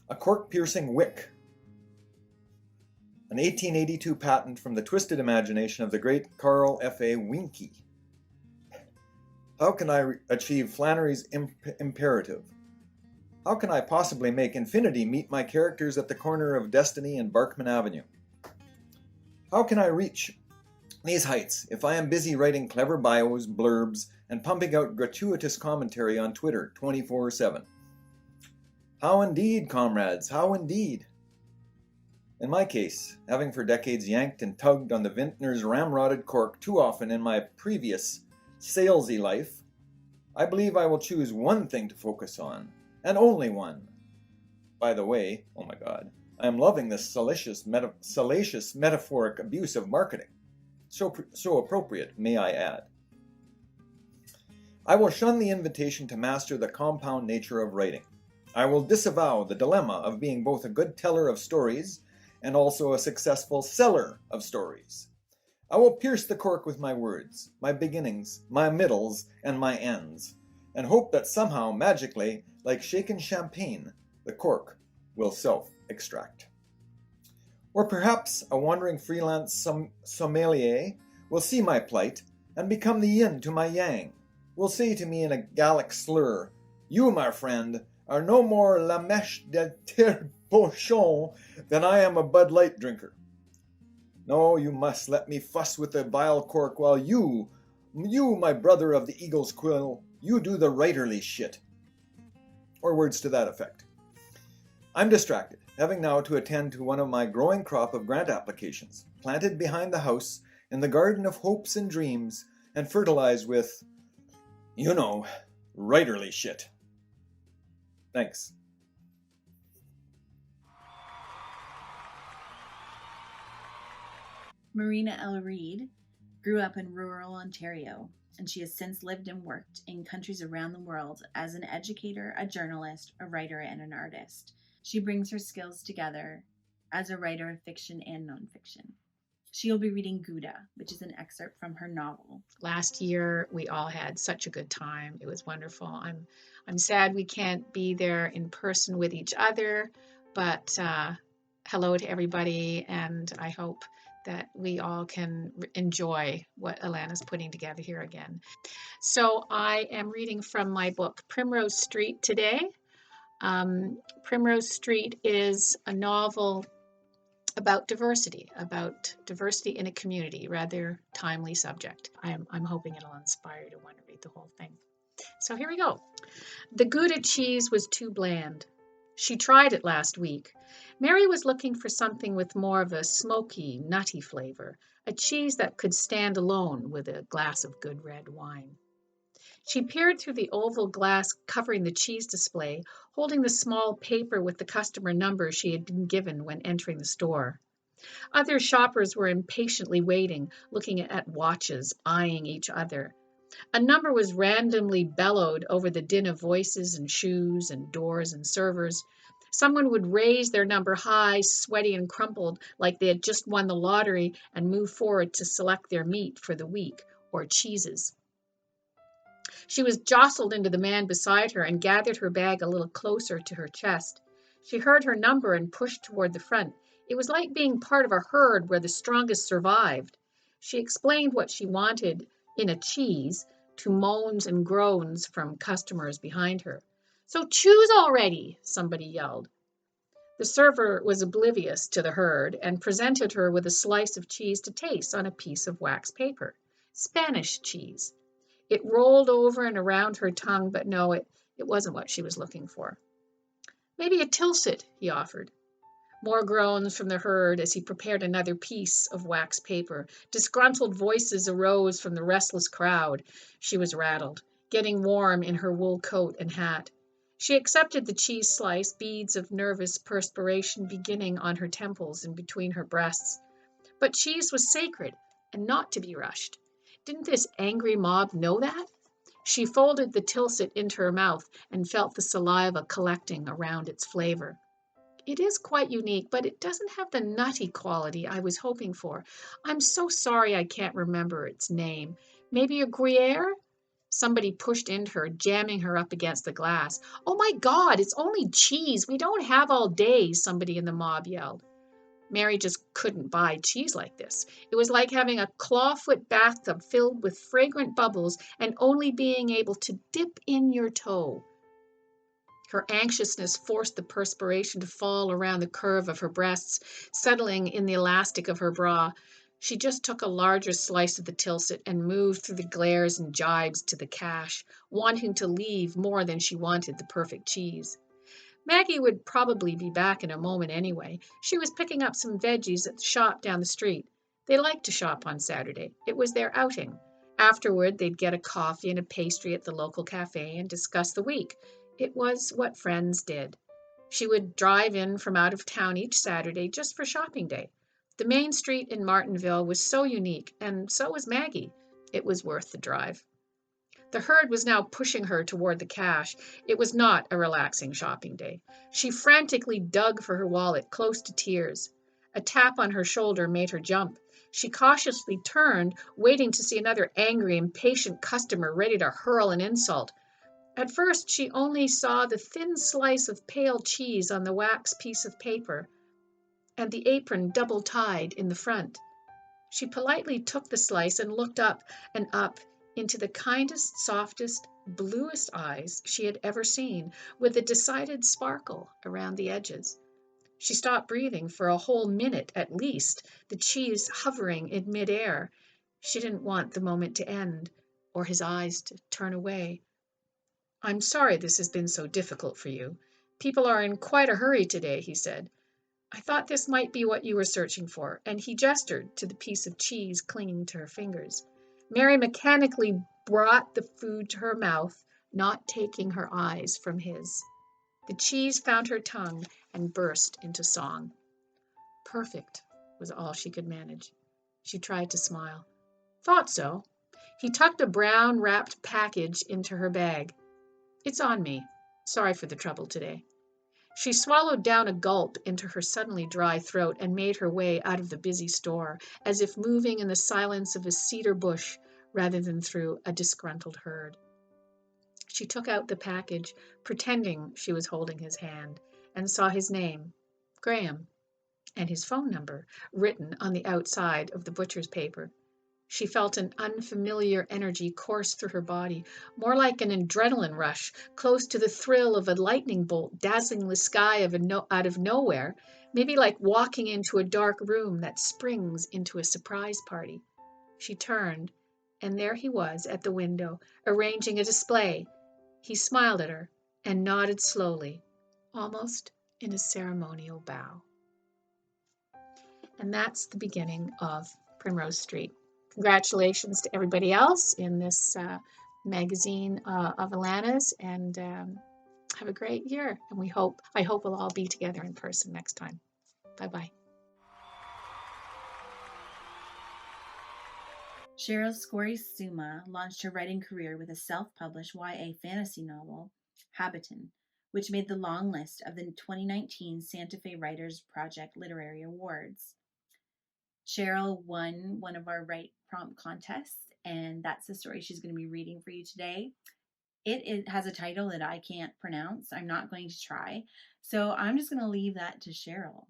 a cork-piercing wick, an 1882 patent from the twisted imagination of the great Carl F.A. Wienke. How can I achieve Flannery's imperative? How can I possibly make infinity meet my characters at the corner of Destiny and Barkman Avenue? How can I reach these heights if I am busy writing clever bios, blurbs, and pumping out gratuitous commentary on Twitter 24/7? How indeed, comrades, how indeed? In my case, having for decades yanked and tugged on the vintner's ramrodded cork too often in my previous salesy life, I believe I will choose one thing to focus on, and only one. By the way, oh my God, I am loving this salacious metaphoric abuse of marketing. So appropriate, may I add. I will shun the invitation to master the compound nature of writing. I will disavow the dilemma of being both a good teller of stories and also a successful seller of stories. I will pierce the cork with my words, my beginnings, my middles, and my ends, and hope that somehow, magically, like shaken champagne, the cork will self-extract. Or perhaps a wandering freelance sommelier will see my plight and become the yin to my yang, will say to me in a Gallic slur, "You, my friend, are no more la mèche de Tire-Bouchon than I am a Bud Light drinker. No, you must let me fuss with the vile cork while you, my brother of the eagle's quill, you do the writerly shit." Or words to that effect. I'm distracted, having now to attend to one of my growing crop of grant applications, planted behind the house in the garden of hopes and dreams, and fertilized with, writerly shit. Thanks. Marina L. Reid grew up in rural Ontario, and she has since lived and worked in countries around the world as an educator, a journalist, a writer, and an artist. She brings her skills together as a writer of fiction and nonfiction. She'll be reading Gouda, which is an excerpt from her novel. Last year, we all had such a good time. It was wonderful. I'm sad we can't be there in person with each other, but hello to everybody, and I hope that we all can enjoy what Alana's putting together here again. So I am reading from my book, Primrose Street, today. Primrose Street is a novel about diversity in a community, rather timely subject. I'm hoping it'll inspire you to want to read the whole thing. So here we go. The Gouda cheese was too bland. She tried it last week. Mary was looking for something with more of a smoky, nutty flavor, a cheese that could stand alone with a glass of good red wine. She peered through the oval glass covering the cheese display, holding the small paper with the customer number she had been given when entering the store. Other shoppers were impatiently waiting, looking at watches, eyeing each other. A number was randomly bellowed over the din of voices and shoes and doors and servers. Someone would raise their number high, sweaty and crumpled, like they had just won the lottery, and move forward to select their meat for the week, or cheeses. She was jostled into the man beside her and gathered her bag a little closer to her chest. She heard her number and pushed toward the front. It was like being part of a herd where the strongest survived. She explained what she wanted in a cheese to moans and groans from customers behind her. "So choose already," somebody yelled. The server was oblivious to the herd and presented her with a slice of cheese to taste on a piece of wax paper. Spanish cheese. It rolled over and around her tongue, but no, it wasn't what she was looking for. "Maybe a Tilsit," he offered. More groans from the herd as he prepared another piece of wax paper. Disgruntled voices arose from the restless crowd. She was rattled, getting warm in her wool coat and hat. She accepted the cheese slice, beads of nervous perspiration beginning on her temples and between her breasts. But cheese was sacred and not to be rushed. Didn't this angry mob know that? She folded the Tilsit into her mouth and felt the saliva collecting around its flavor. It is quite unique, but it doesn't have the nutty quality I was hoping for. I'm so sorry I can't remember its name. Maybe a Gruyere? Somebody pushed into her, jamming her up against the glass. "Oh my God, it's only cheese. We don't have all day," somebody in the mob yelled. Mary just couldn't buy cheese like this. It was like having a clawfoot bathtub filled with fragrant bubbles and only being able to dip in your toe. Her anxiousness forced the perspiration to fall around the curve of her breasts, settling in the elastic of her bra. She just took a larger slice of the Tilsit and moved through the glares and jibes to the cash, wanting to leave more than she wanted the perfect cheese. Maggie would probably be back in a moment anyway. She was picking up some veggies at the shop down the street. They liked to shop on Saturday. It was their outing. Afterward, they'd get a coffee and a pastry at the local cafe and discuss the week. It was what friends did. She would drive in from out of town each Saturday just for shopping day. The main street in Martinville was so unique, and so was Maggie. It was worth the drive. The herd was now pushing her toward the cache. It was not a relaxing shopping day. She frantically dug for her wallet, close to tears. A tap on her shoulder made her jump. She cautiously turned, waiting to see another angry, impatient customer ready to hurl an insult. At first, she only saw the thin slice of pale cheese on the wax piece of paper and the apron double tied in the front. She politely took the slice and looked up and up into the kindest, softest, bluest eyes she had ever seen, with a decided sparkle around the edges. She stopped breathing for a whole minute at least, the cheese hovering in midair. She didn't want the moment to end, or his eyes to turn away. "I'm sorry this has been so difficult for you. People are in quite a hurry today," he said. "I thought this might be what you were searching for," and he gestured to the piece of cheese clinging to her fingers. Mary mechanically brought the food to her mouth, not taking her eyes from his. The cheese found her tongue and burst into song. "Perfect," was all she could manage. She tried to smile. "Thought so." He tucked a brown wrapped package into her bag. "It's on me. Sorry for the trouble today." She swallowed down a gulp into her suddenly dry throat and made her way out of the busy store, as if moving in the silence of a cedar bush rather than through a disgruntled herd. She took out the package, pretending she was holding his hand, and saw his name, Graham, and his phone number written on the outside of the butcher's paper. She felt an unfamiliar energy course through her body, more like an adrenaline rush, close to the thrill of a lightning bolt dazzling the sky out of nowhere, maybe like walking into a dark room that springs into a surprise party. She turned, and there he was at the window, arranging a display. He smiled at her and nodded slowly, almost in a ceremonial bow. And that's the beginning of Primrose Street. Congratulations to everybody else in this magazine of Alana's, and have a great year. And I hope we'll all be together in person next time. Bye-bye. Cheryl Scory Suma launched her writing career with a self-published YA fantasy novel, Habiton, which made the long list of the 2019 Santa Fe Writers Project Literary Awards. Cheryl won one of our Write Prompt contests, and that's the story she's going to be reading for you today. It has a title that I can't pronounce. I'm not going to try, so I'm just going to leave that to Cheryl.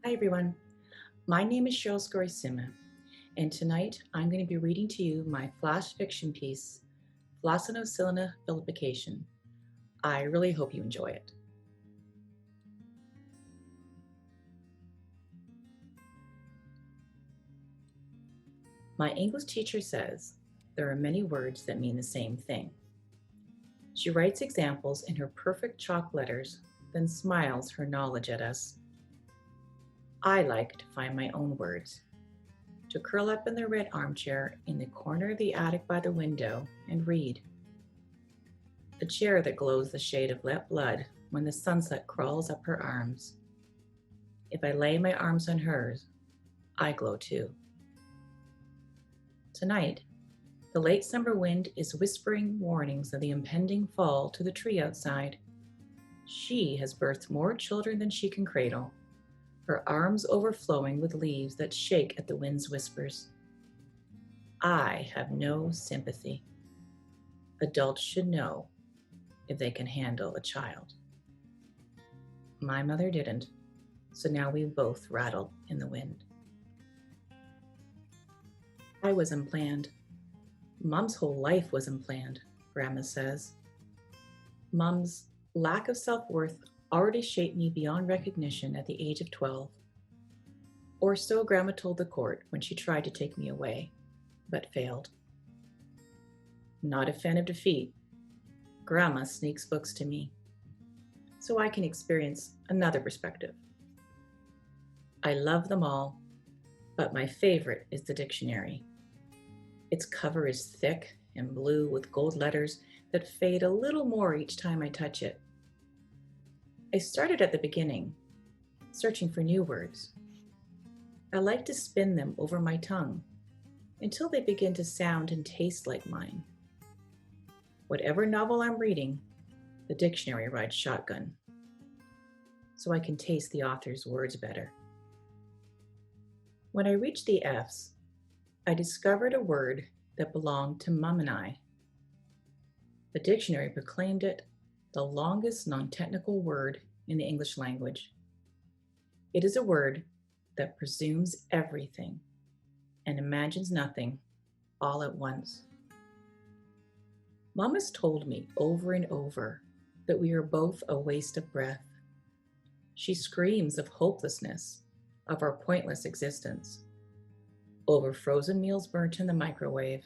Hi everyone, my name is Cheryl Scory Sima, and tonight I'm going to be reading to you my flash fiction piece, Phlocinocylina vilification. I really hope you enjoy it. My English teacher says there are many words that mean the same thing. She writes examples in her perfect chalk letters, then smiles her knowledge at us. I like to find my own words, to curl up in the red armchair in the corner of the attic by the window and read. A chair that glows the shade of let blood when the sunset crawls up her arms. If I lay my arms on hers, I glow too. Tonight, the late summer wind is whispering warnings of the impending fall to the tree outside. She has birthed more children than she can cradle, her arms overflowing with leaves that shake at the wind's whispers. I have no sympathy. Adults should know if they can handle a child. My mother didn't, so now we both rattle in the wind. I was unplanned. Mom's whole life was unplanned, Grandma says. Mom's lack of self-worth already shaped me beyond recognition at the age of 12. Or so Grandma told the court when she tried to take me away, but failed. Not a fan of defeat, Grandma sneaks books to me, so I can experience another perspective. I love them all, but my favorite is the dictionary. Its cover is thick and blue with gold letters that fade a little more each time I touch it. I started at the beginning, searching for new words. I like to spin them over my tongue until they begin to sound and taste like mine. Whatever novel I'm reading, the dictionary rides shotgun, so I can taste the author's words better. When I reached the F's, I discovered a word that belonged to Mum and I. The dictionary proclaimed it the longest non-technical word in the English language. It is a word that presumes everything and imagines nothing all at once. Mom has told me over and over that we are both a waste of breath. She screams of hopelessness, of our pointless existence, over frozen meals burnt in the microwave,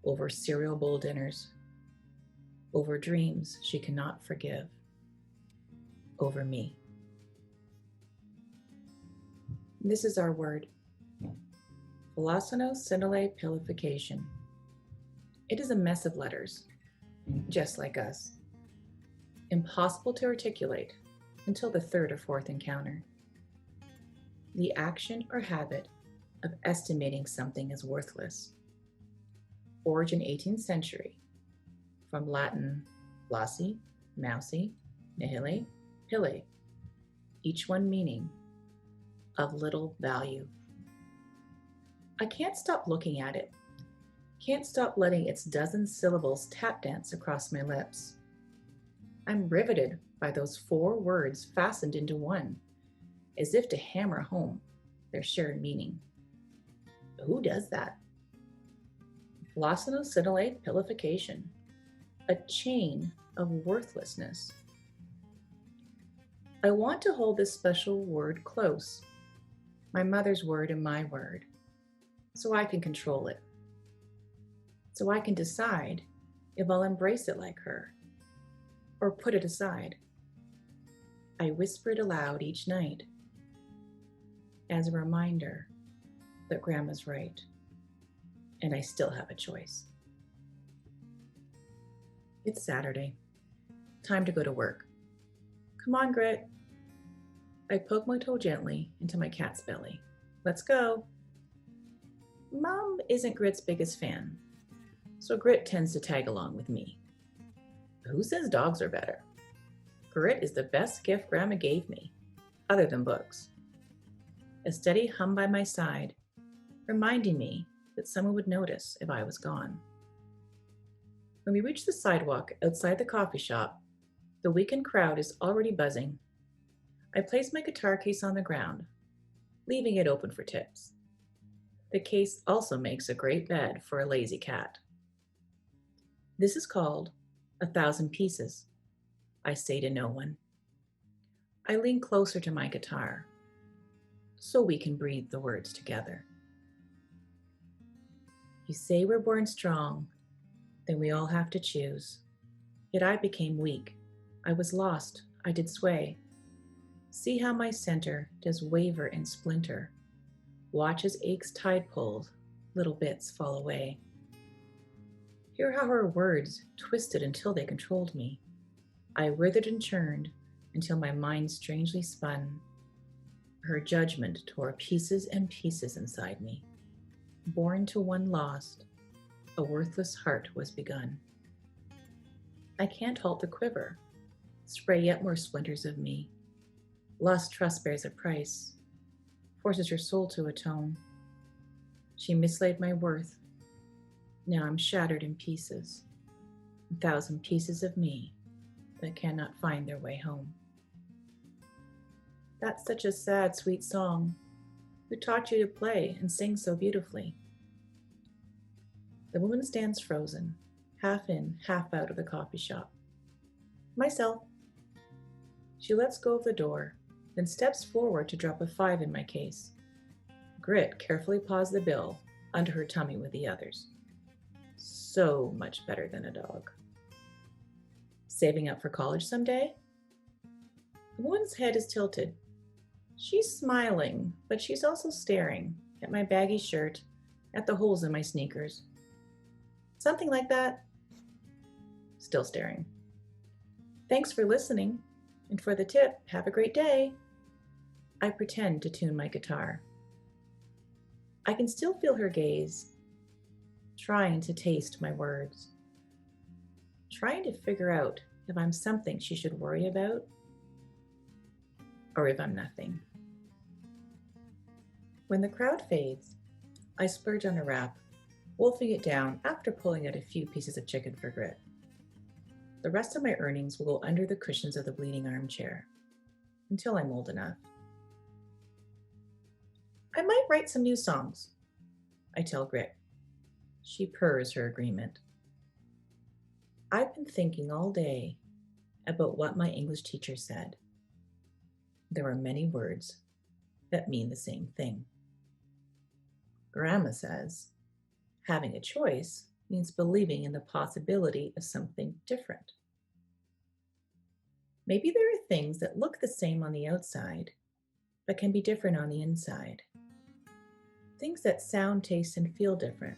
over cereal bowl dinners, over dreams she cannot forgive, over me. This is our word, Philosonocinellepilification. It is a mess of letters, just like us. Impossible to articulate until the third or fourth encounter. The action or habit of estimating something as worthless. Origin 18th century, from Latin flossi, mousy, nihile, pille, each one meaning of little value. I can't stop looking at it. Can't stop letting its dozen syllables tap dance across my lips. I'm riveted by those 4 words fastened into one, as if to hammer home their shared meaning. Who does that? Philosonocinellepilification, a chain of worthlessness. I want to hold this special word close, my mother's word and my word, so I can control it. So I can decide if I'll embrace it like her or put it aside. I whisper it aloud each night as a reminder that Grandma's right and I still have a choice. It's Saturday. Time to go to work. Come on, Grit. I poke my toe gently into my cat's belly. Let's go. Mom isn't Grit's biggest fan, so Grit tends to tag along with me. Who says dogs are better? Grit is the best gift Grandma gave me, other than books. A steady hum by my side, reminding me that someone would notice if I was gone. When we reach the sidewalk outside the coffee shop, the weekend crowd is already buzzing. I place my guitar case on the ground, leaving it open for tips. The case also makes a great bed for a lazy cat. This is called 1,000 Pieces, I say to no one. I lean closer to my guitar so we can breathe the words together. You say we're born strong, then we all have to choose. Yet I became weak. I was lost, I did sway. See how my center does waver and splinter. Watch as ache's tide pulls, little bits fall away. Hear how her words twisted until they controlled me. I withered and churned until my mind strangely spun. Her judgment tore pieces and pieces inside me. Born to one lost, a worthless heart was begun. I can't halt the quiver, spray yet more splinters of me. Lost trust bears a price, forces your soul to atone. She mislaid my worth. Now I'm shattered in pieces, 1,000 pieces of me that cannot find their way home. That's such a sad, sweet song. Who taught you to play and sing so beautifully? The woman stands frozen, half in, half out of the coffee shop. Myself. She lets go of the door, then steps forward to drop a 5 in my case. Grit carefully paws the bill under her tummy with the others. So much better than a dog. Saving up for college someday? The woman's head is tilted. She's smiling, but she's also staring at my baggy shirt, at the holes in my sneakers. Something like that. Still staring. Thanks for listening, and for the tip, have a great day. I pretend to tune my guitar. I can still feel her gaze, trying to taste my words. trying to figure out if I'm something she should worry about or if I'm nothing. When the crowd fades, I splurge on a wrap, wolfing it down after pulling out a few pieces of chicken for grit. The rest of my earnings will go under the cushions of the bleeding armchair until I'm old enough. I might write some new songs, I tell Grit. She purrs her agreement. I've been thinking all day about what my English teacher said. There are many words that mean the same thing. Grandma says, having a choice means believing in the possibility of something different. Maybe there are things that look the same on the outside, but can be different on the inside. Things that sound, taste, and feel different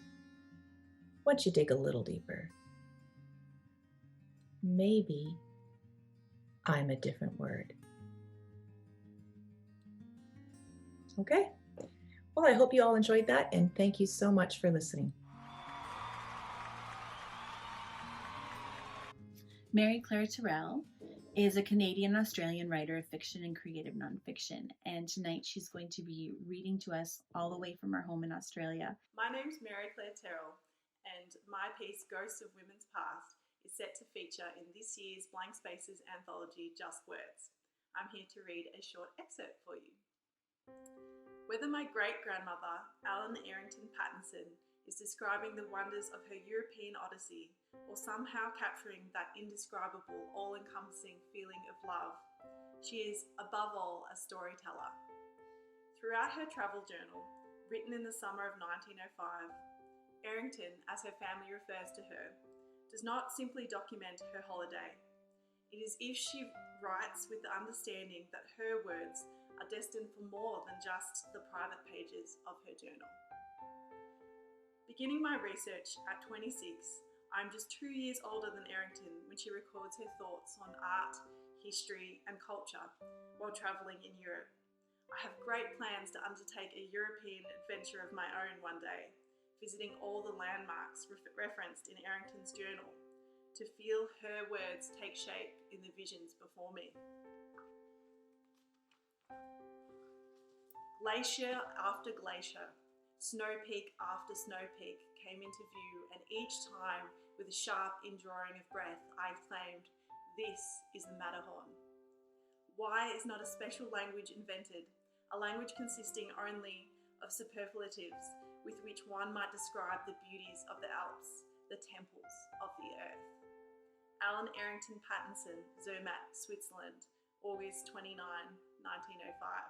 once you dig a little deeper. Maybe I'm a different word. Okay. Well, I hope you all enjoyed that, and thank you so much for listening. Mary Claire Terrell is a Canadian-Australian writer of fiction and creative nonfiction, and tonight she's going to be reading to us all the way from her home in Australia. My name's Mary Claire Terrell, and my piece, Ghosts of Women's Past, is set to feature in this year's Blank Spaces anthology, Just Words. I'm here to read a short excerpt for you. Whether my great-grandmother, Ellen Errington Pattinson, is describing the wonders of her European odyssey, or somehow capturing that indescribable, all-encompassing feeling of love, she is, above all, a storyteller. Throughout her travel journal, written in the summer of 1905, Errington, as her family refers to her, does not simply document her holiday. It is as if she writes with the understanding that her words are destined for more than just the private pages of her journal. Beginning my research at 26, I'm just 2 years older than Errington when she records her thoughts on art, history, and culture while travelling in Europe. I have great plans to undertake a European adventure of my own one day, visiting all the landmarks referenced in Errington's journal, to feel her words take shape in the visions before me. Glacier after glacier, snow peak after snow peak came into view, and each time, with a sharp indrawing of breath, I exclaimed, "This is the Matterhorn." Why is not a special language invented, a language consisting only of superlatives with which one might describe the beauties of the Alps, the temples of the earth? Ellen Errington Pattinson, Zermatt, Switzerland, August 29, 1905.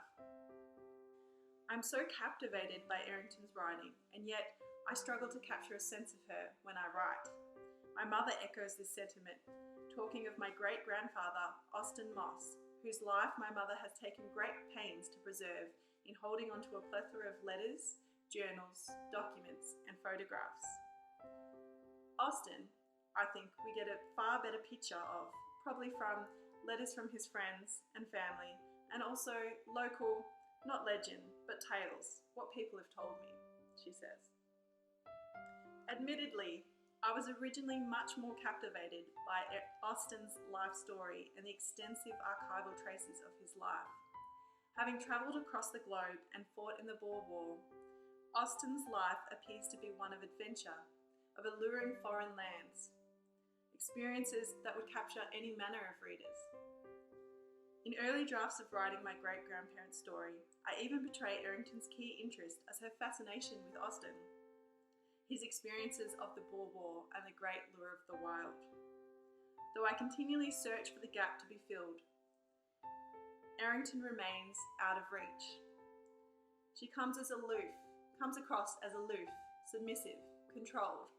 I'm so captivated by Errington's writing, and yet I struggle to capture a sense of her when I write. My mother echoes this sentiment, talking of my great-grandfather, Austin Moss, whose life my mother has taken great pains to preserve in holding onto a plethora of letters, journals, documents, and photographs. Austin, I think we get a far better picture of, probably from letters from his friends and family, and also local, not legend, but tales, what people have told me, she says. Admittedly, I was originally much more captivated by Austin's life story and the extensive archival traces of his life. Having travelled across the globe and fought in the Boer War, Austin's life appears to be one of adventure, of alluring foreign lands, experiences that would capture any manner of readers. In early drafts of writing my great-grandparents' story, I even portray Errington's key interest as her fascination with Austin, his experiences of the Boer War and the great lure of the wild. Though I continually search for the gap to be filled, Errington remains out of reach. She comes across as aloof, submissive, controlled.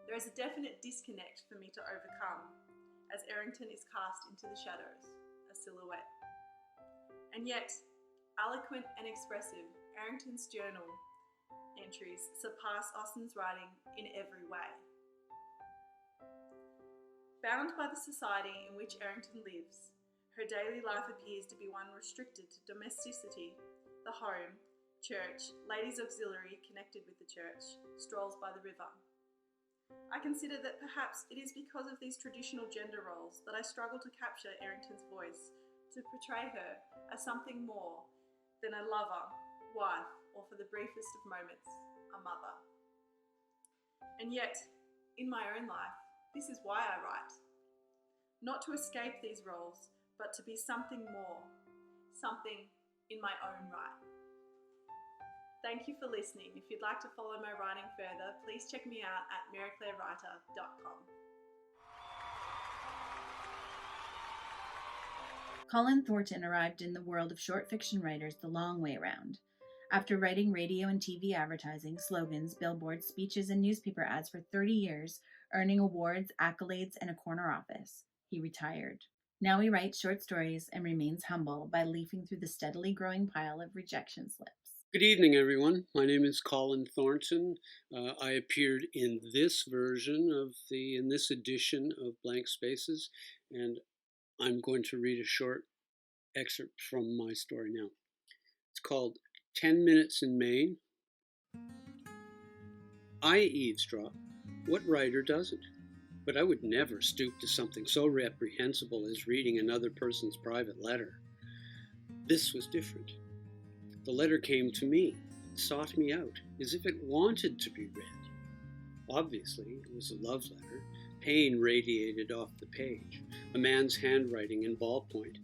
There is a definite disconnect for me to overcome, as Errington is cast into the shadows, a silhouette. And yet, eloquent and expressive, Errington's journal entries surpass Austin's writing in every way. Bound by the society in which Errington lives, her daily life appears to be one restricted to domesticity, the home, church, ladies' auxiliary connected with the church, strolls by the river. I consider that perhaps it is because of these traditional gender roles that I struggle to capture Errington's voice, to portray her as something more than a lover, wife, or for the briefest of moments, a mother. And yet, in my own life, this is why I write. Not to escape these roles, but to be something more, something in my own right. Thank you for listening. If you'd like to follow my writing further, please check me out at maryclairewriter.com. Colin Thornton arrived in the world of short fiction writers the long way round. After writing radio and TV advertising, slogans, billboards, speeches, and newspaper ads for 30 years, earning awards, accolades, and a corner office, he retired. Now he writes short stories and remains humble by leafing through the steadily growing pile of rejection slips. Good evening, everyone. My name is Colin Thornton. I appeared in this edition of Blank Spaces, and I'm going to read a short excerpt from my story now. It's called 10 Minutes in Maine. I eavesdrop. What writer doesn't? But I would never stoop to something so reprehensible as reading another person's private letter. This was different. The letter came to me, sought me out, as if it wanted to be read. Obviously, it was a love letter. Pain radiated off the page, a man's handwriting in ballpoint,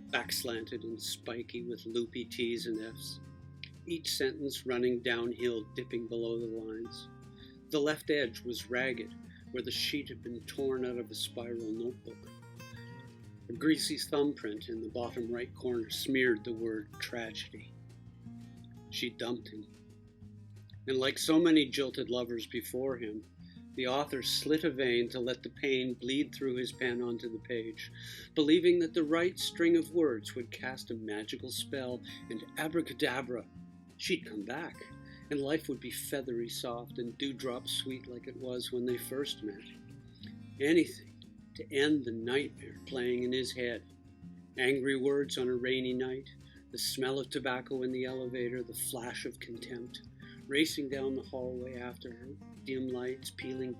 backslanted and spiky with loopy T's and F's, each sentence running downhill, dipping below the lines. The left edge was ragged, where the sheet had been torn out of a spiral notebook. A greasy thumbprint in the bottom right corner smeared the word tragedy. She dumped him. And like so many jilted lovers before him, the author slit a vein to let the pain bleed through his pen onto the page, believing that the right string of words would cast a magical spell, and abracadabra, she'd come back, and life would be feathery soft and dewdrop sweet like it was when they first met. Anything to end the nightmare playing in his head. Angry words on a rainy night, the smell of tobacco in the elevator, the flash of contempt, racing down the hallway after her, dim lights, peeling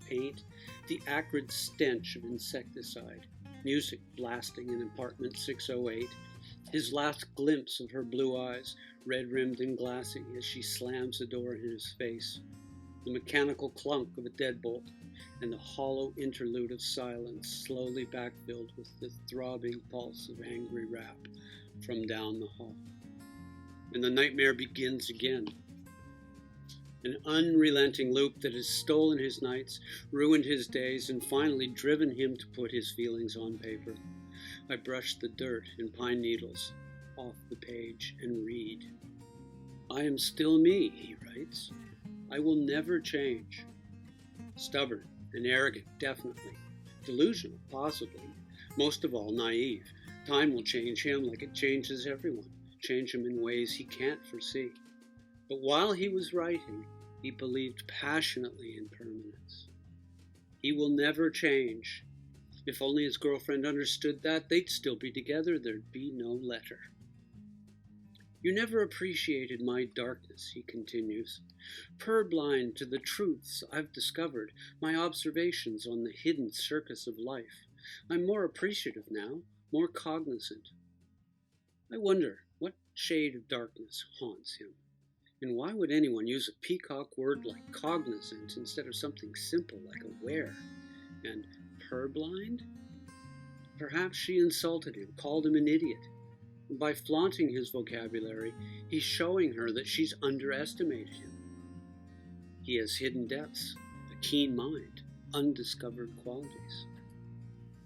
paint, the acrid stench of insecticide, music blasting in apartment 608, his last glimpse of her blue eyes, red-rimmed and glassy as she slams the door in his face, the mechanical clunk of a deadbolt, and the hollow interlude of silence slowly backfilled with the throbbing pulse of angry rap from down the hall. And the nightmare begins again. An unrelenting loop that has stolen his nights, ruined his days, and finally driven him to put his feelings on paper. I brush the dirt and pine needles off the page and read. I am still me, he writes. I will never change. Stubborn and arrogant, definitely. Delusional, possibly. Most of all, naive. Time will change him like it changes everyone, change him in ways he can't foresee. But while he was writing, he believed passionately in permanence. He will never change. If only his girlfriend understood that, they'd still be together. There'd be no letter. You never appreciated my darkness, he continues. Purblind to the truths I've discovered, my observations on the hidden circus of life. I'm more appreciative now, more cognizant. I wonder what shade of darkness haunts him. And why would anyone use a peacock word like cognizant instead of something simple like aware? And purblind? Perhaps she insulted him, called him an idiot. And by flaunting his vocabulary, he's showing her that she's underestimated him. He has hidden depths, a keen mind, undiscovered qualities.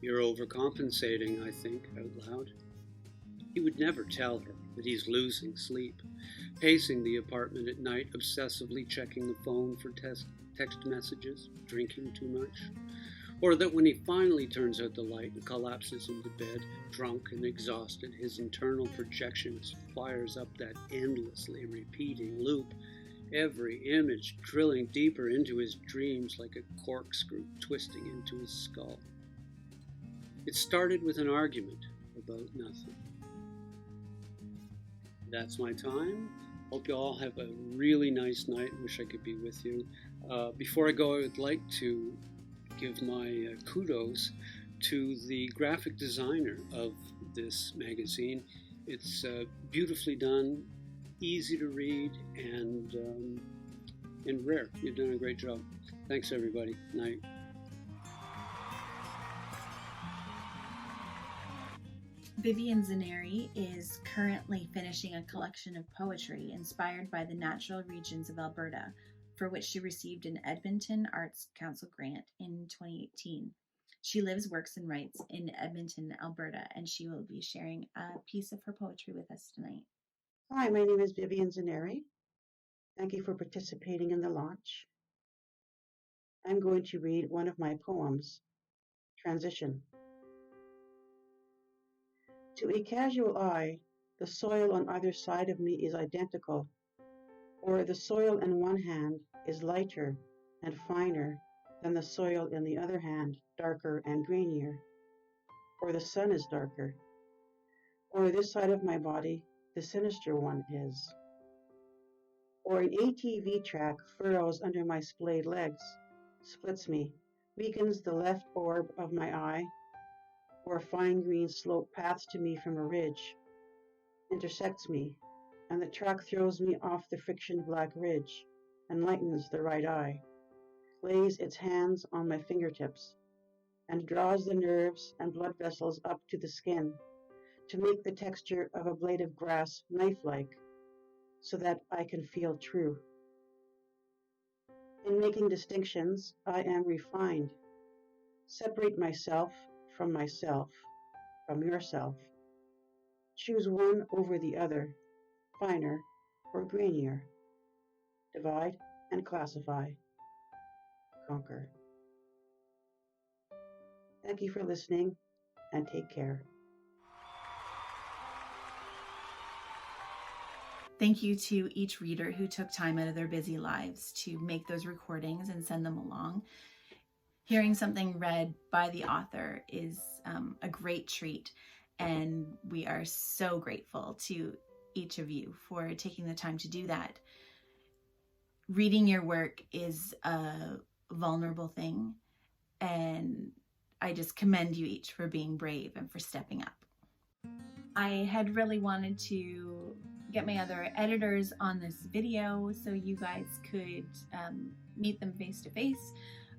You're overcompensating, I think, out loud. He would never tell her that he's losing sleep, pacing the apartment at night, obsessively checking the phone for text messages, drinking too much, or that when he finally turns out the light and collapses into bed, drunk and exhausted, his internal projections fires up that endlessly repeating loop, every image drilling deeper into his dreams like a corkscrew twisting into his skull. It started with an argument about nothing. That's my time. Hope you all have a really nice night. Wish I could be with you. Before I go, I would like to give my kudos to the graphic designer of this magazine. It's beautifully done, easy to read, and rare. You've done a great job. Thanks, everybody. Night. Vivian Zaneri is currently finishing a collection of poetry inspired by the natural regions of Alberta, for which she received an Edmonton Arts Council grant in 2018. She lives, works, and writes in Edmonton, Alberta, and she will be sharing a piece of her poetry with us tonight. Hi, my name is Vivian Zaneri. Thank you for participating in the launch. I'm going to read one of my poems, Transition. To a casual eye, the soil on either side of me is identical, or the soil in one hand is lighter and finer than the soil in the other hand, darker and grainier, or the sun is darker, or this side of my body, the sinister one is, or an ATV track furrows under my splayed legs, splits me, weakens the left orb of my eye, or fine green slope paths to me from a ridge, intersects me, and the track throws me off the friction black ridge, and lightens the right eye, lays its hands on my fingertips, and draws the nerves and blood vessels up to the skin, to make the texture of a blade of grass knife-like, so that I can feel true. In making distinctions, I am refined. Separate myself, from yourself. Choose one over the other, finer or grainier. Divide and classify. Conquer. Thank you for listening, and take care. Thank you to each reader who took time out of their busy lives to make those recordings and send them along. Hearing something read by the author is a great treat, and we are so grateful to each of you for taking the time to do that. Reading your work is a vulnerable thing, and I just commend you each for being brave and for stepping up. I had really wanted to get my other editors on this video so you guys could meet them face to face.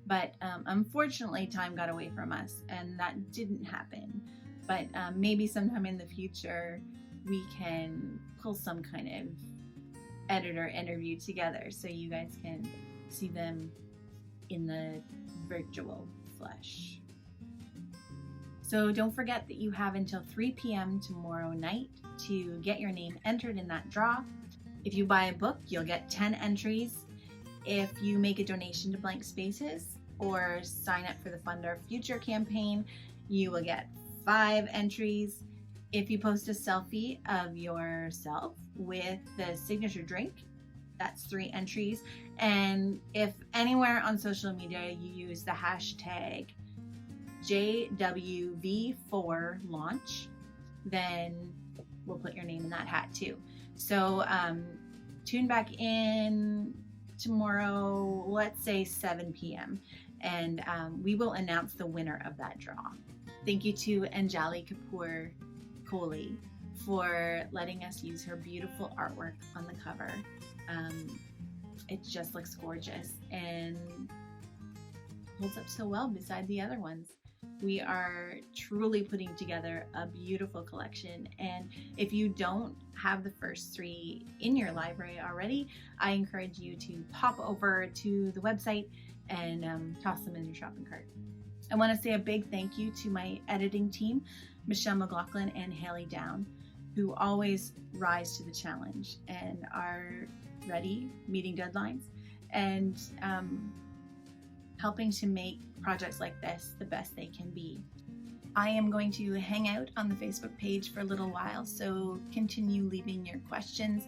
But unfortunately, time got away from us, and that didn't happen. But maybe sometime in the future, we can pull some kind of editor interview together so you guys can see them in the virtual flesh. So don't forget that you have until 3 p.m. tomorrow night to get your name entered in that draw. If you buy a book, you'll get 10 entries. If you make a donation to Blank Spaces or sign up for the Fund Our Future campaign, you will get 5 entries. If you post a selfie of yourself with the signature drink, that's 3 entries. And if anywhere on social media you use the hashtag JWV4launch, then we'll put your name in that hat too. So tune back in tomorrow, let's say 7 p.m. and we will announce the winner of that draw. Thank you to Anjali Kapoor Kohli for letting us use her beautiful artwork on the cover. It just looks gorgeous and holds up so well beside the other ones. We are truly putting together a beautiful collection, and if you don't have the first 3 in your library already, I encourage you to pop over to the website and toss them in your shopping cart. I want to say a big thank you to my editing team, Michelle McLaughlin and Haley Down, who always rise to the challenge and are ready, meeting deadlines, and helping to make projects like this the best they can be. I am going to hang out on the Facebook page for a little while, so continue leaving your questions.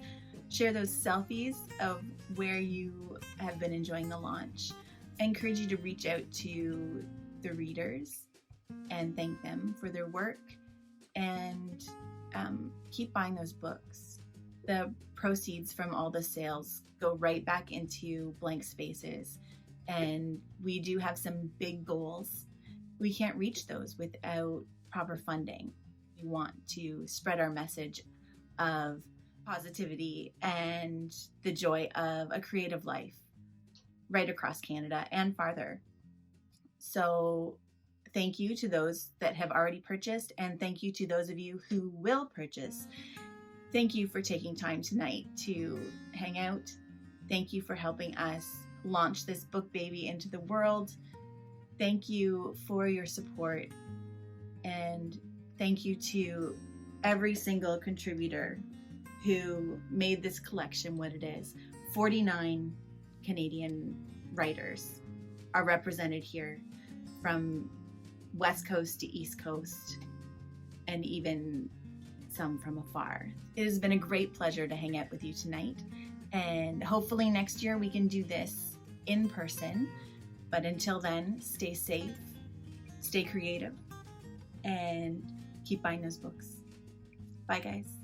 Share those selfies of where you have been enjoying the launch. I encourage you to reach out to the readers and thank them for their work, and keep buying those books. The proceeds from all the sales go right back into Blank Spaces and we do have some big goals. We can't reach those without proper funding. We want to spread our message of positivity and the joy of a creative life right across Canada and farther. So thank you to those that have already purchased, and thank you to those of you who will purchase. Thank you for taking time tonight to hang out. Thank you for helping us launch this book baby into the world. Thank you for your support, and thank you to every single contributor who made this collection what it is. 49 Canadian writers are represented here, from West Coast to East Coast, and even some from afar. It has been a great pleasure to hang out with you tonight, and hopefully next year we can do this in person. But until then, stay safe, stay creative, and keep buying those books. Bye, guys.